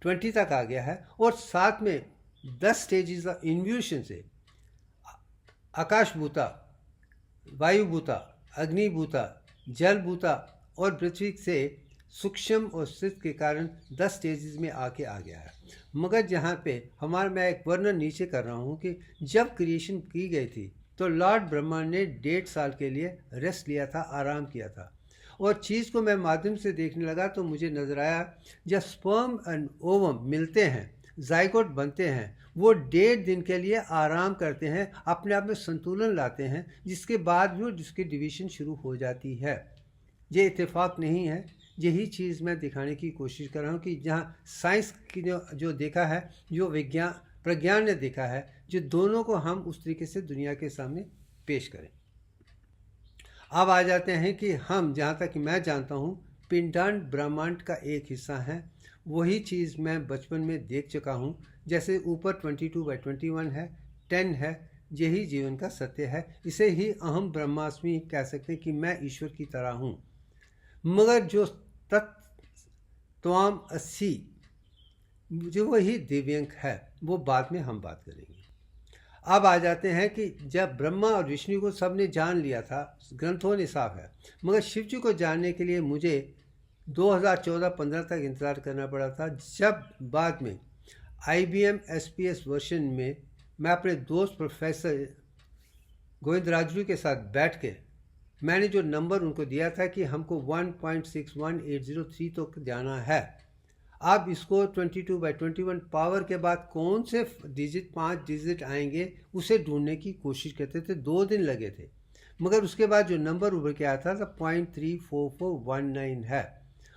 20 तक आ गया है। और साथ में 10 स्टेजेस ऑफ इन्व्यूशन से आकाशभूता, वायुभूता, अग्निभूता, जलभूता और पृथ्वी से सूक्ष्म और स्थित के कारण 10 स्टेजेस में आके आ गया है। मगर जहाँ पे मैं एक वर्णन नीचे कर रहा हूँ कि जब क्रिएशन की गई थी तो लॉर्ड ब्रह्मा ने 1.5 साल के लिए रेस्ट लिया था, आराम किया था। और चीज़ को मैं माध्यम से देखने लगा तो मुझे नज़र आया जब स्पर्म एंड ओवम मिलते हैं, जाइगोट बनते हैं, वो 1.5 दिन के लिए आराम करते हैं, अपने आप में संतुलन लाते हैं, जिसके बाद भी जिसकी डिवीजन शुरू हो जाती है। ये इत्तेफाक नहीं है, यही चीज़ मैं दिखाने की कोशिश कर रहा हूँ कि जहाँ साइंस की जो देखा है, जो प्रज्ञान ने देखा है, जो दोनों को हम उस तरीके से दुनिया के सामने पेश करें। अब आ जाते हैं कि हम जहाँ तक कि मैं जानता हूँ पिंडांड ब्रह्मांड का एक हिस्सा है। वही चीज़ मैं बचपन में देख चुका हूँ। जैसे ऊपर 22/21 है, 10 है, यही जीवन का सत्य है। इसे ही अहम ब्रह्मास्मि कह सकते हैं कि मैं ईश्वर की तरह हूँ। मगर जो तत्वाम 80 जो वही दिव्यांग है, वो बाद में हम बात करेंगे। अब आ जाते हैं कि जब ब्रह्मा और विष्णु को सबने जान लिया था, ग्रंथों ने साफ है, मगर शिव जी को जानने के लिए मुझे 2014-15 तक इंतज़ार करना पड़ा था, जब बाद में IBM SPS वर्जन में मैं अपने दोस्त प्रोफेसर गोविंद राजू के साथ बैठ के मैंने जो नंबर उनको दिया था कि हमको 1.61803 तो जाना है। अब इसको 22/21 पावर के बाद कौन से डिजिट 5 डिजिट आएंगे उसे ढूंढने की कोशिश करते थे। 2 दिन लगे थे, मगर उसके बाद जो नंबर उभर के आया था 0.34419 है।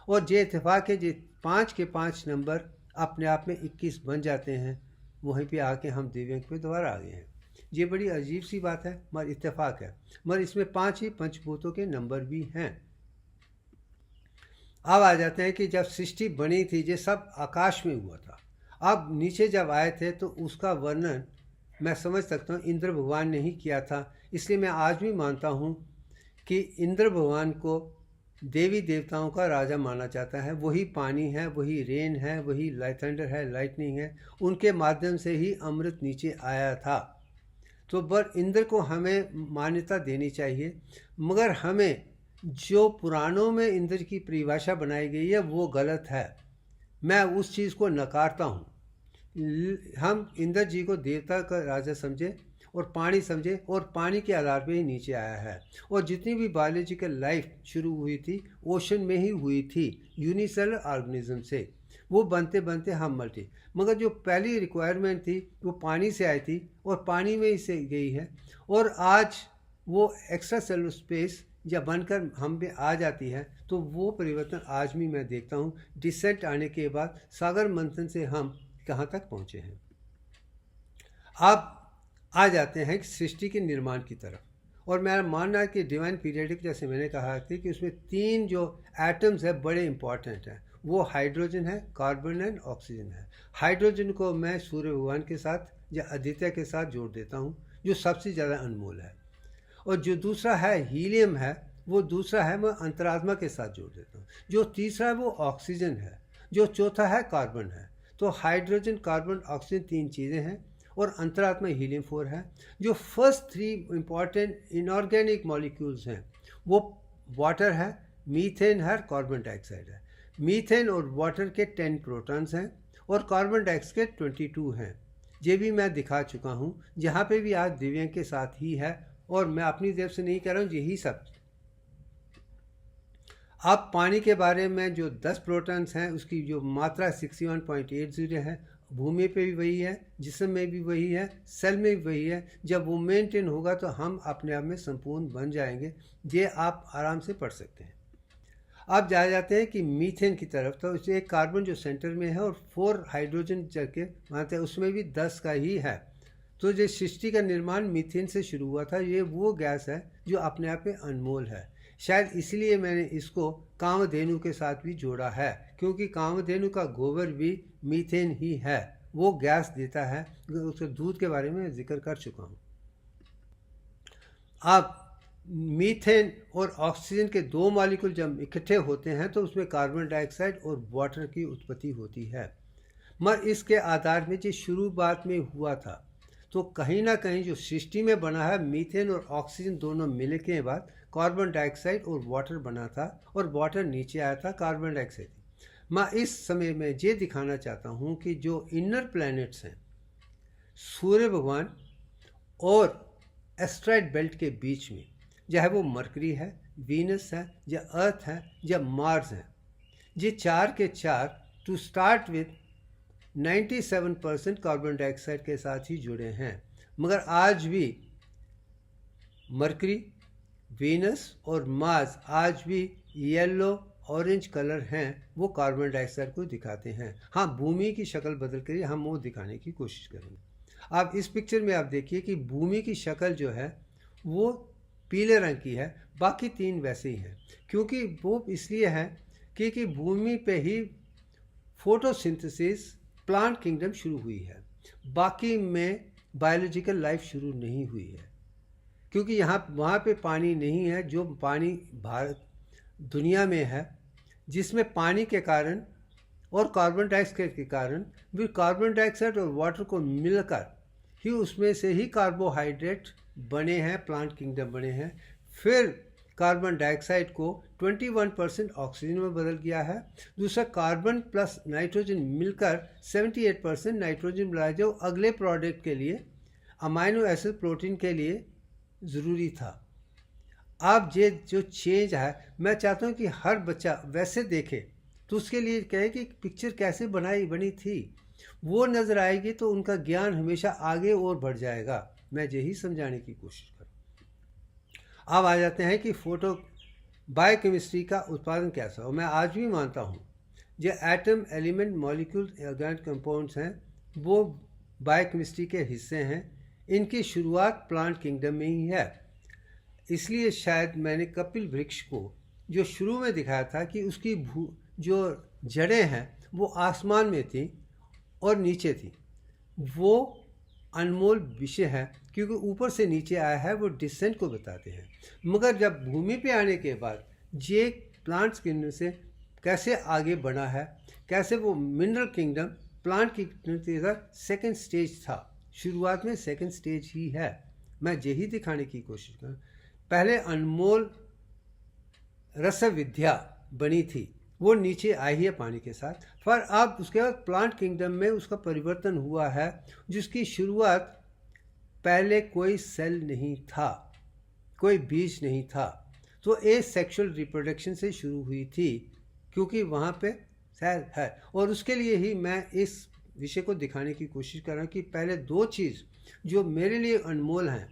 और जे इत्तेफाक है, जे 5 के 5 नंबर अपने आप में 21 बन जाते हैं। वहीं पे आके हम दिव्यांग पे दोबारा आ गए हैं। ये बड़ी अजीब सी बात है, मगर इत्तेफाक है, मगर इसमें 5 ही पंचभूतों के नंबर भी हैं। अब आ जाते हैं कि जब सृष्टि बनी थी, ये सब आकाश में हुआ था। अब नीचे जब आए थे तो उसका वर्णन मैं समझ सकता हूँ इंद्र भगवान ने ही किया था। इसलिए मैं आज भी मानता हूँ कि इंद्र भगवान को देवी देवताओं का राजा माना जाता है। वही पानी है, वही रेन है, वही थंडर है, लाइटनिंग है। उनके माध्यम से ही अमृत नीचे आया था। तो बर इंद्र को हमें मान्यता देनी चाहिए, मगर हमें जो पुराणों में इंद्र की परिभाषा बनाई गई है वो गलत है। मैं उस चीज़ को नकारता हूँ। हम इंद्र जी को देवता का राजा समझे और पानी समझे, और पानी के आधार पे ही नीचे आया है। और जितनी भी बायोलॉजिकल लाइफ शुरू हुई थी ओशन में ही हुई थी, यूनिसेलुलर ऑर्गेनिज्म से। वो बनते बनते हम मल्टी, मगर जो पहली रिक्वायरमेंट थी वो पानी से आई थी और पानी में ही से गई है। और आज वो एक्स्ट्रा सेलुलर स्पेस जब बनकर हम पे आ जाती है, तो वो परिवर्तन आज भी मैं देखता हूँ। डिसेंट आने के बाद सागर मंथन से हम कहाँ तक पहुँचे हैं। अब आ जाते हैं सृष्टि के निर्माण की तरफ। और मेरा मानना है कि डिवाइन पीरियडिक, जैसे मैंने कहा था कि उसमें 3 जो एटम्स है बड़े इंपॉर्टेंट हैं। वो हाइड्रोजन है, कार्बन एंड ऑक्सीजन है। हाइड्रोजन को मैं सूर्य भगवान के साथ या आदित्य के साथ जोड़ देता हूँ, जो सबसे ज़्यादा अनमोल है। और जो दूसरा है हीलियम है, वो दूसरा है मैं अंतरात्मा के साथ जोड़ देता हूँ। जो तीसरा है वो ऑक्सीजन है। जो चौथा है कार्बन है। तो हाइड्रोजन, कार्बन, ऑक्सीजन 3 चीज़ें हैं, और अंतरात्मा हीलियम 4 है। जो फर्स्ट 3 इंपॉर्टेंट इनऑर्गेनिक मॉलिक्यूल्स हैं वो वाटर है, मीथेन है, कार्बन डाइऑक्साइड है। मीथेन और वाटर के 10 प्रोटॉन्स हैं और कार्बन डाइऑक्साइड के 22 हैं। ये भी मैं दिखा चुका हूँ, जहाँ पे भी आज दिव्यांग के साथ ही है, और मैं अपनी तरफ से नहीं कह रहा हूँ, यही सब। अब पानी के बारे में जो 10 प्रोटॉन्स हैं उसकी जो मात्रा 61.80 है। भूमि पे भी वही है, जिस्म में भी वही है, सेल में भी वही है। जब वो मेंटेन होगा तो हम अपने आप में संपूर्ण बन जाएंगे। ये आप आराम से पढ़ सकते हैं। अब जाते हैं कि मीथेन की तरफ। तो उसे एक कार्बन जो सेंटर में है और 4 हाइड्रोजन जबकि मानते हैं, उसमें भी 10 का ही है। तो जो सृष्टि का निर्माण मीथेन से शुरू हुआ था, ये वो गैस है जो अपने आप में अनमोल है। शायद इसलिए मैंने इसको कामधेनु के साथ भी जोड़ा है, क्योंकि कामधेनु का गोबर भी मीथेन ही है, वो गैस देता है। उसके दूध के बारे में जिक्र कर चुका हूँ। अब मीथेन और ऑक्सीजन के 2 मॉलिक्यूल जब इकट्ठे होते हैं तो उसमें कार्बन डाइऑक्साइड और वाटर की उत्पत्ति होती है। मगर इसके आधार में जो शुरुआत में हुआ था, तो कहीं ना कहीं जो सृष्टि में बना है मीथेन और ऑक्सीजन दोनों मिलने के बाद कार्बन डाइऑक्साइड और वाटर बना था, और वाटर नीचे आया था कार्बन डाइऑक्साइड। मैं इस समय में ये दिखाना चाहता हूँ कि जो इनर प्लैनेट्स हैं सूर्य भगवान और एस्ट्रॉयड बेल्ट के बीच में, चाहे वो मरकरी है, वीनस है, या अर्थ है, या मार्स है, ये 4 के 4 to start with 97% carbon dioxide के साथ ही जुड़े हैं। मगर आज भी मरकरी, वीनस और मार्स आज भी येलो ऑरेंज कलर हैं, वो कार्बन डाइऑक्साइड को दिखाते हैं। हाँ, भूमि की शक्ल बदल कर हम वो दिखाने की कोशिश करेंगे। आप इस पिक्चर में आप देखिए कि भूमि की शक्ल जो है वो पीले रंग की है, बाकी 3 वैसे ही हैं। क्योंकि वो इसलिए है क्योंकि भूमि पे ही फोटोसिंथेसिस प्लांट किंगडम शुरू हुई है, बाकी में बायोलॉजिकल लाइफ शुरू नहीं हुई है। क्योंकि वहाँ पे पानी नहीं है, जो पानी भारत दुनिया में है, जिसमें पानी के कारण और कार्बन डाइऑक्साइड के कारण भी कार्बन डाइऑक्साइड और वाटर को मिलकर ही उसमें से ही कार्बोहाइड्रेट बने हैं, प्लांट किंगडम बने हैं। फिर कार्बन डाइऑक्साइड को 21% ऑक्सीजन में बदल गया है। दूसरा, कार्बन प्लस नाइट्रोजन मिलकर 78% नाइट्रोजन बनाया, जो अगले प्रोडक्ट के लिए, अमाइनो एसिड प्रोटीन के लिए ज़रूरी था। अब ये जो चेंज है, मैं चाहता हूँ कि हर बच्चा वैसे देखे, तो उसके लिए कहे कि पिक्चर कैसे बनी थी, वो नज़र आएगी तो उनका ज्ञान हमेशा आगे और बढ़ जाएगा। मैं यही समझाने की कोशिश करूँ। अब आ जाते हैं कि फोटो बायोकेमिस्ट्री का उत्पादन कैसा हो। मैं आज भी मानता हूँ जो atom, element, molecule, organic compounds हैं, वो बायोकेमिस्ट्री के हिस्से हैं। इनकी शुरुआत प्लांट किंगडम में ही है। इसलिए शायद मैंने कपिल वृक्ष को जो शुरू में दिखाया था कि उसकी जो जड़ें हैं वो आसमान में थी और नीचे थी, वो अनमोल विषय है, क्योंकि ऊपर से नीचे आया है, वो डिसेंट को बताते हैं। मगर जब भूमि पे आने के बाद ये प्लांट्स किंगडम से कैसे आगे बढ़ा है, कैसे वो मिनरल किंगडम प्लांट किंगडम का सेकेंड स्टेज था, शुरुआत में सेकेंड स्टेज ही है। मैं यही दिखाने की कोशिश करूँ। पहले अनमोल रस विद्या बनी थी, वो नीचे आई है पानी के साथ, पर अब उसके बाद प्लांट किंगडम में उसका परिवर्तन हुआ है, जिसकी शुरुआत पहले कोई सेल नहीं था, कोई बीज नहीं था, तो एसेक्सुअल रिप्रोडक्शन से शुरू हुई थी, क्योंकि वहाँ पे सेल है। और उसके लिए ही मैं इस विषय को दिखाने की कोशिश कर रहा हूँ कि पहले दो चीज़ जो मेरे लिए अनमोल हैं,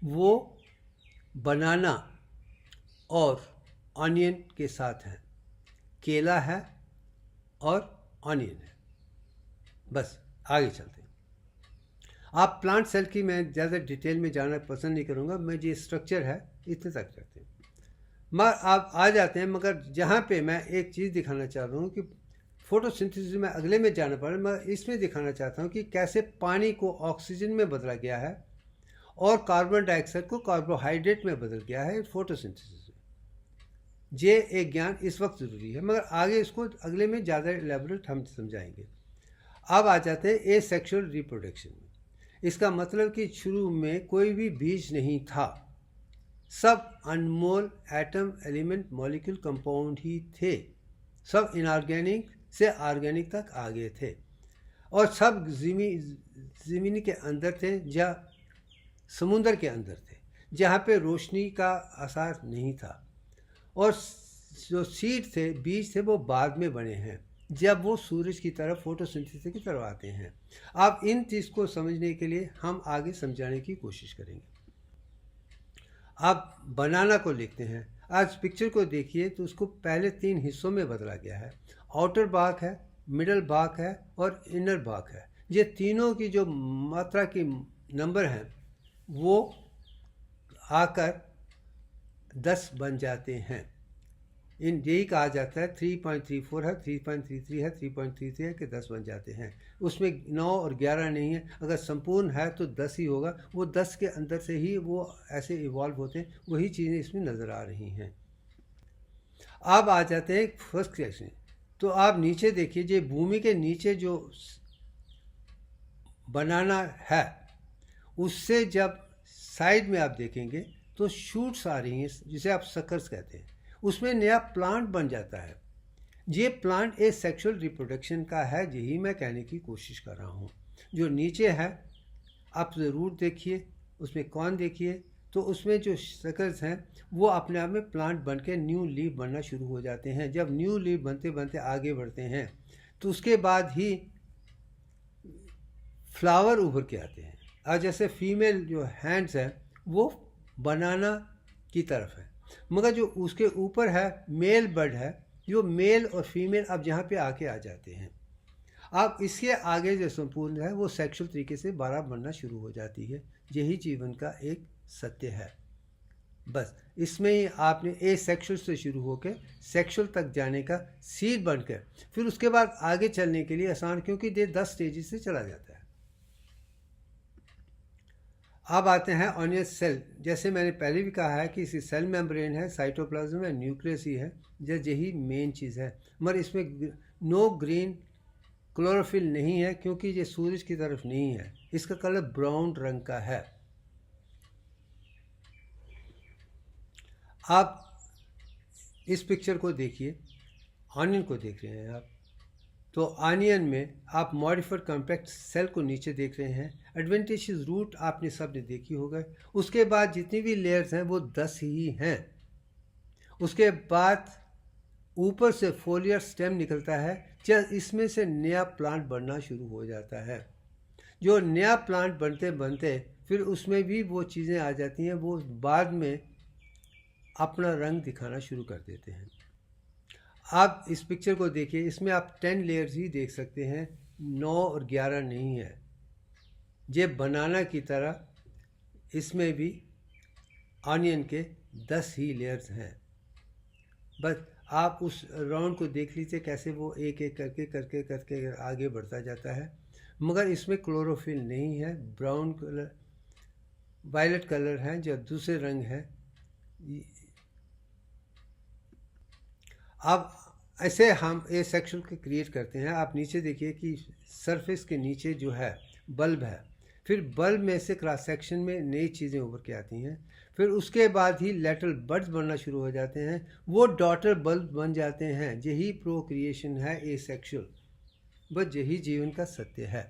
वो बनाना और ऑनियन के साथ हैं। केला है और ऑनियन है। बस आगे चलते हैं। आप प्लांट सेल की मैं ज़्यादा डिटेल में जाना पसंद नहीं करूँगा, मैं ये स्ट्रक्चर है इतने तक रखते हैं। मगर आप आ जाते हैं, मगर जहाँ पे मैं एक चीज़ दिखाना चाह रहा हूँ कि फोटोसिंथेसिस में अगले में जाना पड़ा, मैं इसमें दिखाना चाहता हूँ कि कैसे पानी को ऑक्सीजन में बदला गया है और कार्बन डाइऑक्साइड को कार्बोहाइड्रेट में बदल गया है फोटोसिंथेसिस में। ये एक ज्ञान इस वक्त ज़रूरी है, मगर आगे इसको अगले में ज़्यादा एलेबोरेट हम समझाएंगे। अब आ जाते हैं एसेक्सुअल रिप्रोडक्शन में। इसका मतलब कि शुरू में कोई भी बीज नहीं था, सब अनमोल एटम, एलिमेंट, मॉलिक्यूल, कंपाउंड ही थे। सब इनऑर्गेनिक से ऑर्गेनिक तक आ गए थे और सब ज़मीन के अंदर थे या समुंदर के अंदर थे, जहाँ पे रोशनी का असर नहीं था। और जो सीड थे, बीज थे, वो बाद में बने हैं, जब वो सूरज की तरफ फोटोसिंथेसिस की तरफ आते हैं। अब इन चीज़ को समझने के लिए हम आगे समझाने की कोशिश करेंगे। अब बनाना को लिखते हैं। आज पिक्चर को देखिए तो उसको पहले 3 हिस्सों में बदला गया है। आउटर बार्क है, मिडल बार्क है और इनर बार्क है। ये तीनों की जो मात्रा की नंबर हैं वो आकर 10 बन जाते हैं। इन यही कहा जाता है 3.34 है, 3.33 है, 3.33 है कि 10 बन जाते हैं। उसमें 9 और 11 नहीं है। अगर संपूर्ण है तो 10 ही होगा। वो 10 के अंदर से ही वो ऐसे इवॉल्व होते हैं। वही चीज़ें इसमें नज़र आ रही हैं। अब आ जाते हैं फर्स्ट क्वेश्चन। तो आप नीचे देखिए, जो भूमि के नीचे जो बनाना है, उससे जब साइड में आप देखेंगे तो शूट्स आ रही हैं, जिसे आप सकर्स कहते हैं। उसमें नया प्लांट बन जाता है। ये प्लांट एसेक्सुअल रिप्रोडक्शन का है, यही मैं कहने की कोशिश कर रहा हूँ। जो नीचे है आप ज़रूर देखिए, उसमें कौन देखिए, तो उसमें जो सकर्स हैं वो अपने आप में प्लांट बन के न्यू लीफ बनना शुरू हो जाते हैं। जब न्यू लीफ बनते बनते आगे बढ़ते हैं तो उसके बाद ही फ्लावर उभर के आते हैं। और जैसे फीमेल जो हैंड्स है वो बनाना की तरफ है, मगर जो उसके ऊपर है मेल बर्ड है, जो मेल और फीमेल अब यहाँ पे आके आ जाते हैं। अब इसके आगे जो संपूर्ण है वो सेक्सुअल तरीके से 12 बनना शुरू हो जाती है। यही जीवन का एक सत्य है। बस इसमें ही आपने एसेक्सुअल से शुरू होकर सेक्सुअल तक जाने का सीड बनकर फिर उसके बाद आगे चलने के लिए आसान, क्योंकि ये 10 स्टेजेस से चला जाता है। अब आते हैं ऑनियन सेल। जैसे मैंने पहले भी कहा है कि इसी सेल मेम्ब्रेन है, साइटोप्लाज्म है, न्यूक्लियस ही है, यही मेन चीज़ है। मगर इसमें नो ग्रीन क्लोरोफिल नहीं है क्योंकि ये सूरज की तरफ नहीं है। इसका कलर ब्राउन रंग का है। आप इस पिक्चर को देखिए, ऑनियन को देख रहे हैं आप, तो ऑनियन में आप मॉडिफाइड कॉम्पैक्ट सेल को नीचे देख रहे हैं। एडवेंटिशियस रूट आपने सब ने देखी होगा। उसके बाद जितनी भी लेयर्स हैं वो 10 ही हैं। उसके बाद ऊपर से फोलियर स्टेम निकलता है, जब इसमें से नया प्लांट बनना शुरू हो जाता है। जो नया प्लांट बनते बनते फिर उसमें भी वो चीज़ें आ जाती हैं, वो बाद में अपना रंग दिखाना शुरू कर देते हैं। आप इस पिक्चर को देखिए, इसमें आप 10 लेयर्स ही देख सकते हैं, 9 और 11 नहीं है। ये बनाना की तरह इसमें भी ऑनियन के 10 ही लेयर्स हैं। बस आप उस राउंड को देख लीजिए कैसे वो एक एक करके करके करके आगे बढ़ता जाता है। मगर इसमें क्लोरोफिल नहीं है, ब्राउन कलर, वायलेट कलर है जो दूसरे रंग है। अब ऐसे हम ए सेक्शन को क्रिएट करते हैं। आप नीचे देखिए कि सरफेस के नीचे जो है बल्ब है, फिर बल्ब में से क्रॉस सेक्शन में नई चीज़ें उभर के आती हैं, फिर उसके बाद ही लेटरल बड्स बनना शुरू हो जाते हैं, वो डॉटर बल्ब बन जाते हैं। यही प्रोक्रिएशन है ए सेक्शुअल, बस यही जीवन का सत्य है।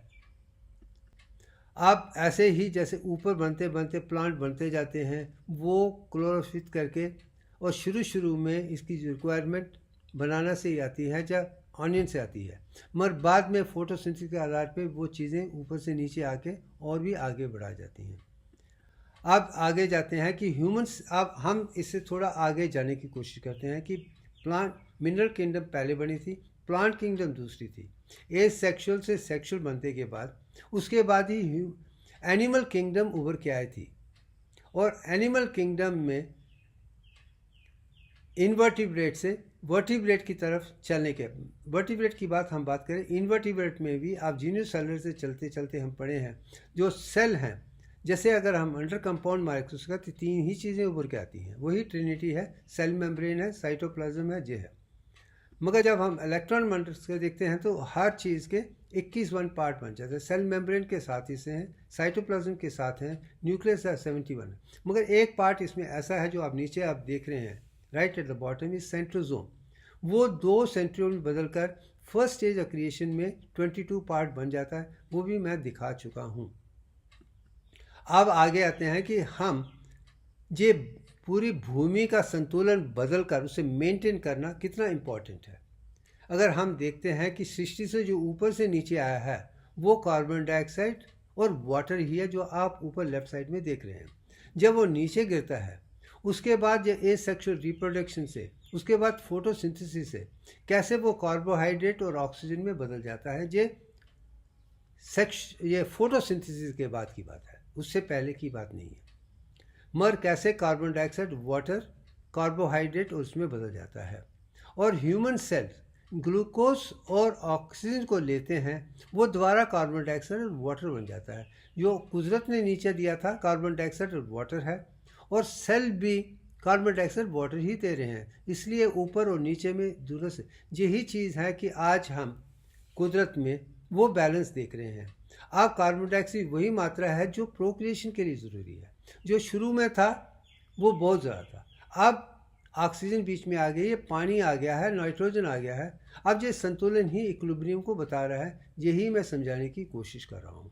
आप ऐसे ही जैसे ऊपर बनते बनते प्लांट बनते जाते हैं, वो क्लोरोफिल करके, और शुरू में इसकी रिक्वायरमेंट बनाना से ही आती है, जब ऑनियन से आती है, मगर बाद में फोटोसिंथेसिस के आधार पे वो चीज़ें ऊपर से नीचे आके और भी आगे बढ़ा जाती हैं। अब आगे जाते हैं कि ह्यूमंस, अब हम इससे थोड़ा आगे जाने की कोशिश करते हैं कि प्लांट मिनरल किंगडम पहले बनी थी, प्लांट किंगडम दूसरी थी। ए सेक्सुअल से सेक्सुअल बनने के बाद उसके बाद ही एनिमल किंगडम उभर के आई थी। और एनिमल किंगडम में इनवर्टिब्रेट से वर्टिब्रेट की तरफ चलने के, वर्टिब्रेट की बात हम बात करें, इनवर्टिब्रेट में भी आप जीनियस सेलर से चलते चलते हम पढ़े हैं जो सेल हैं। जैसे अगर हम अंडर कंपाउंड माइक्रोस्कोप तो 3 ही चीज़ें उभर के आती हैं, वही ट्रिनिटी है, सेल मेम्ब्रेन है, साइटोप्लाज्म है, ये है। मगर जब हम इलेक्ट्रॉन माइक्रोस्कोप देखते हैं तो हर चीज़ के 21 पार्ट बन जाते हैं। सेल मेम्ब्रेन के साथ इसे हैं, साइटोप्लाज्म के साथ हैं, न्यूक्लियस है 71 है। मगर एक पार्ट इसमें ऐसा है जो आप नीचे आप देख रहे हैं, right at the bottom is centrosome. वो 2 सेंट्रियोल में बदलकर फर्स्ट स्टेज ऑफ क्रिएशन में 22 पार्ट बन जाता है, वो भी मैं दिखा चुका हूँ। अब आगे आते हैं कि हम ये पूरी भूमि का संतुलन बदलकर उसे मेंटेन करना कितना इम्पोर्टेंट है। अगर हम देखते हैं कि सृष्टि से जो ऊपर से नीचे आया है वो कार्बन डाइऑक्साइड और वाटर ही है, जो आप ऊपर लेफ्ट साइड में देख रहे हैं। जब वो नीचे गिरता है उसके बाद ये एसेक्सुअल रिप्रोडक्शन से, उसके बाद फोटोसिंथेसिस से कैसे वो कार्बोहाइड्रेट और ऑक्सीजन में बदल जाता है, ये फोटोसिंथेसिस के बाद की बात है, उससे पहले की बात नहीं है। मगर कैसे कार्बन डाइऑक्साइड, वाटर, कार्बोहाइड्रेट और उसमें बदल जाता है। और ह्यूमन सेल्स ग्लूकोज और ऑक्सीजन को लेते हैं, वो दोबारा कार्बन डाइऑक्साइड और वाटर बन जाता है। जो कुदरत ने नीचे दिया था कार्बन डाइऑक्साइड और वाटर है, और सेल भी कार्बन डाइऑक्साइड वाटर ही दे रहे हैं। इसलिए ऊपर और नीचे में दोनों से यही चीज़ है कि आज हम कुदरत में वो बैलेंस देख रहे हैं। अब कार्बन डाइऑक्साइड वही मात्रा है जो प्रोक्रिएशन के लिए ज़रूरी है। जो शुरू में था वो बहुत ज़्यादा था, अब ऑक्सीजन बीच में आ गई है, पानी आ गया है, नाइट्रोजन आ गया है। अब ये संतुलन ही इक्विलिब्रियम को बता रहा है, यही मैं समझाने की कोशिश कर रहा हूँ।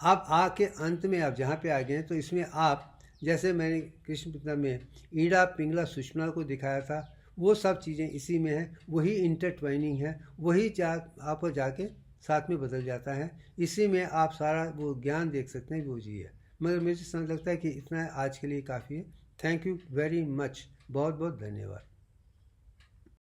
आप आके अंत में आप जहाँ पे आ गए हैं, तो इसमें आप जैसे मैंने कृष्ण पिता में ईड़ा पिंगला सुषमा को दिखाया था, वो सब चीज़ें इसी में हैं, वही इंटरट्वाइनिंग है, वही आपको जाके साथ में बदल जाता है। इसी में आप सारा वो ज्ञान देख सकते हैं, वो जी है। मगर मुझे समझ लगता है कि इतना आज के लिए काफ़ी है। थैंक यू वेरी मच, बहुत बहुत धन्यवाद।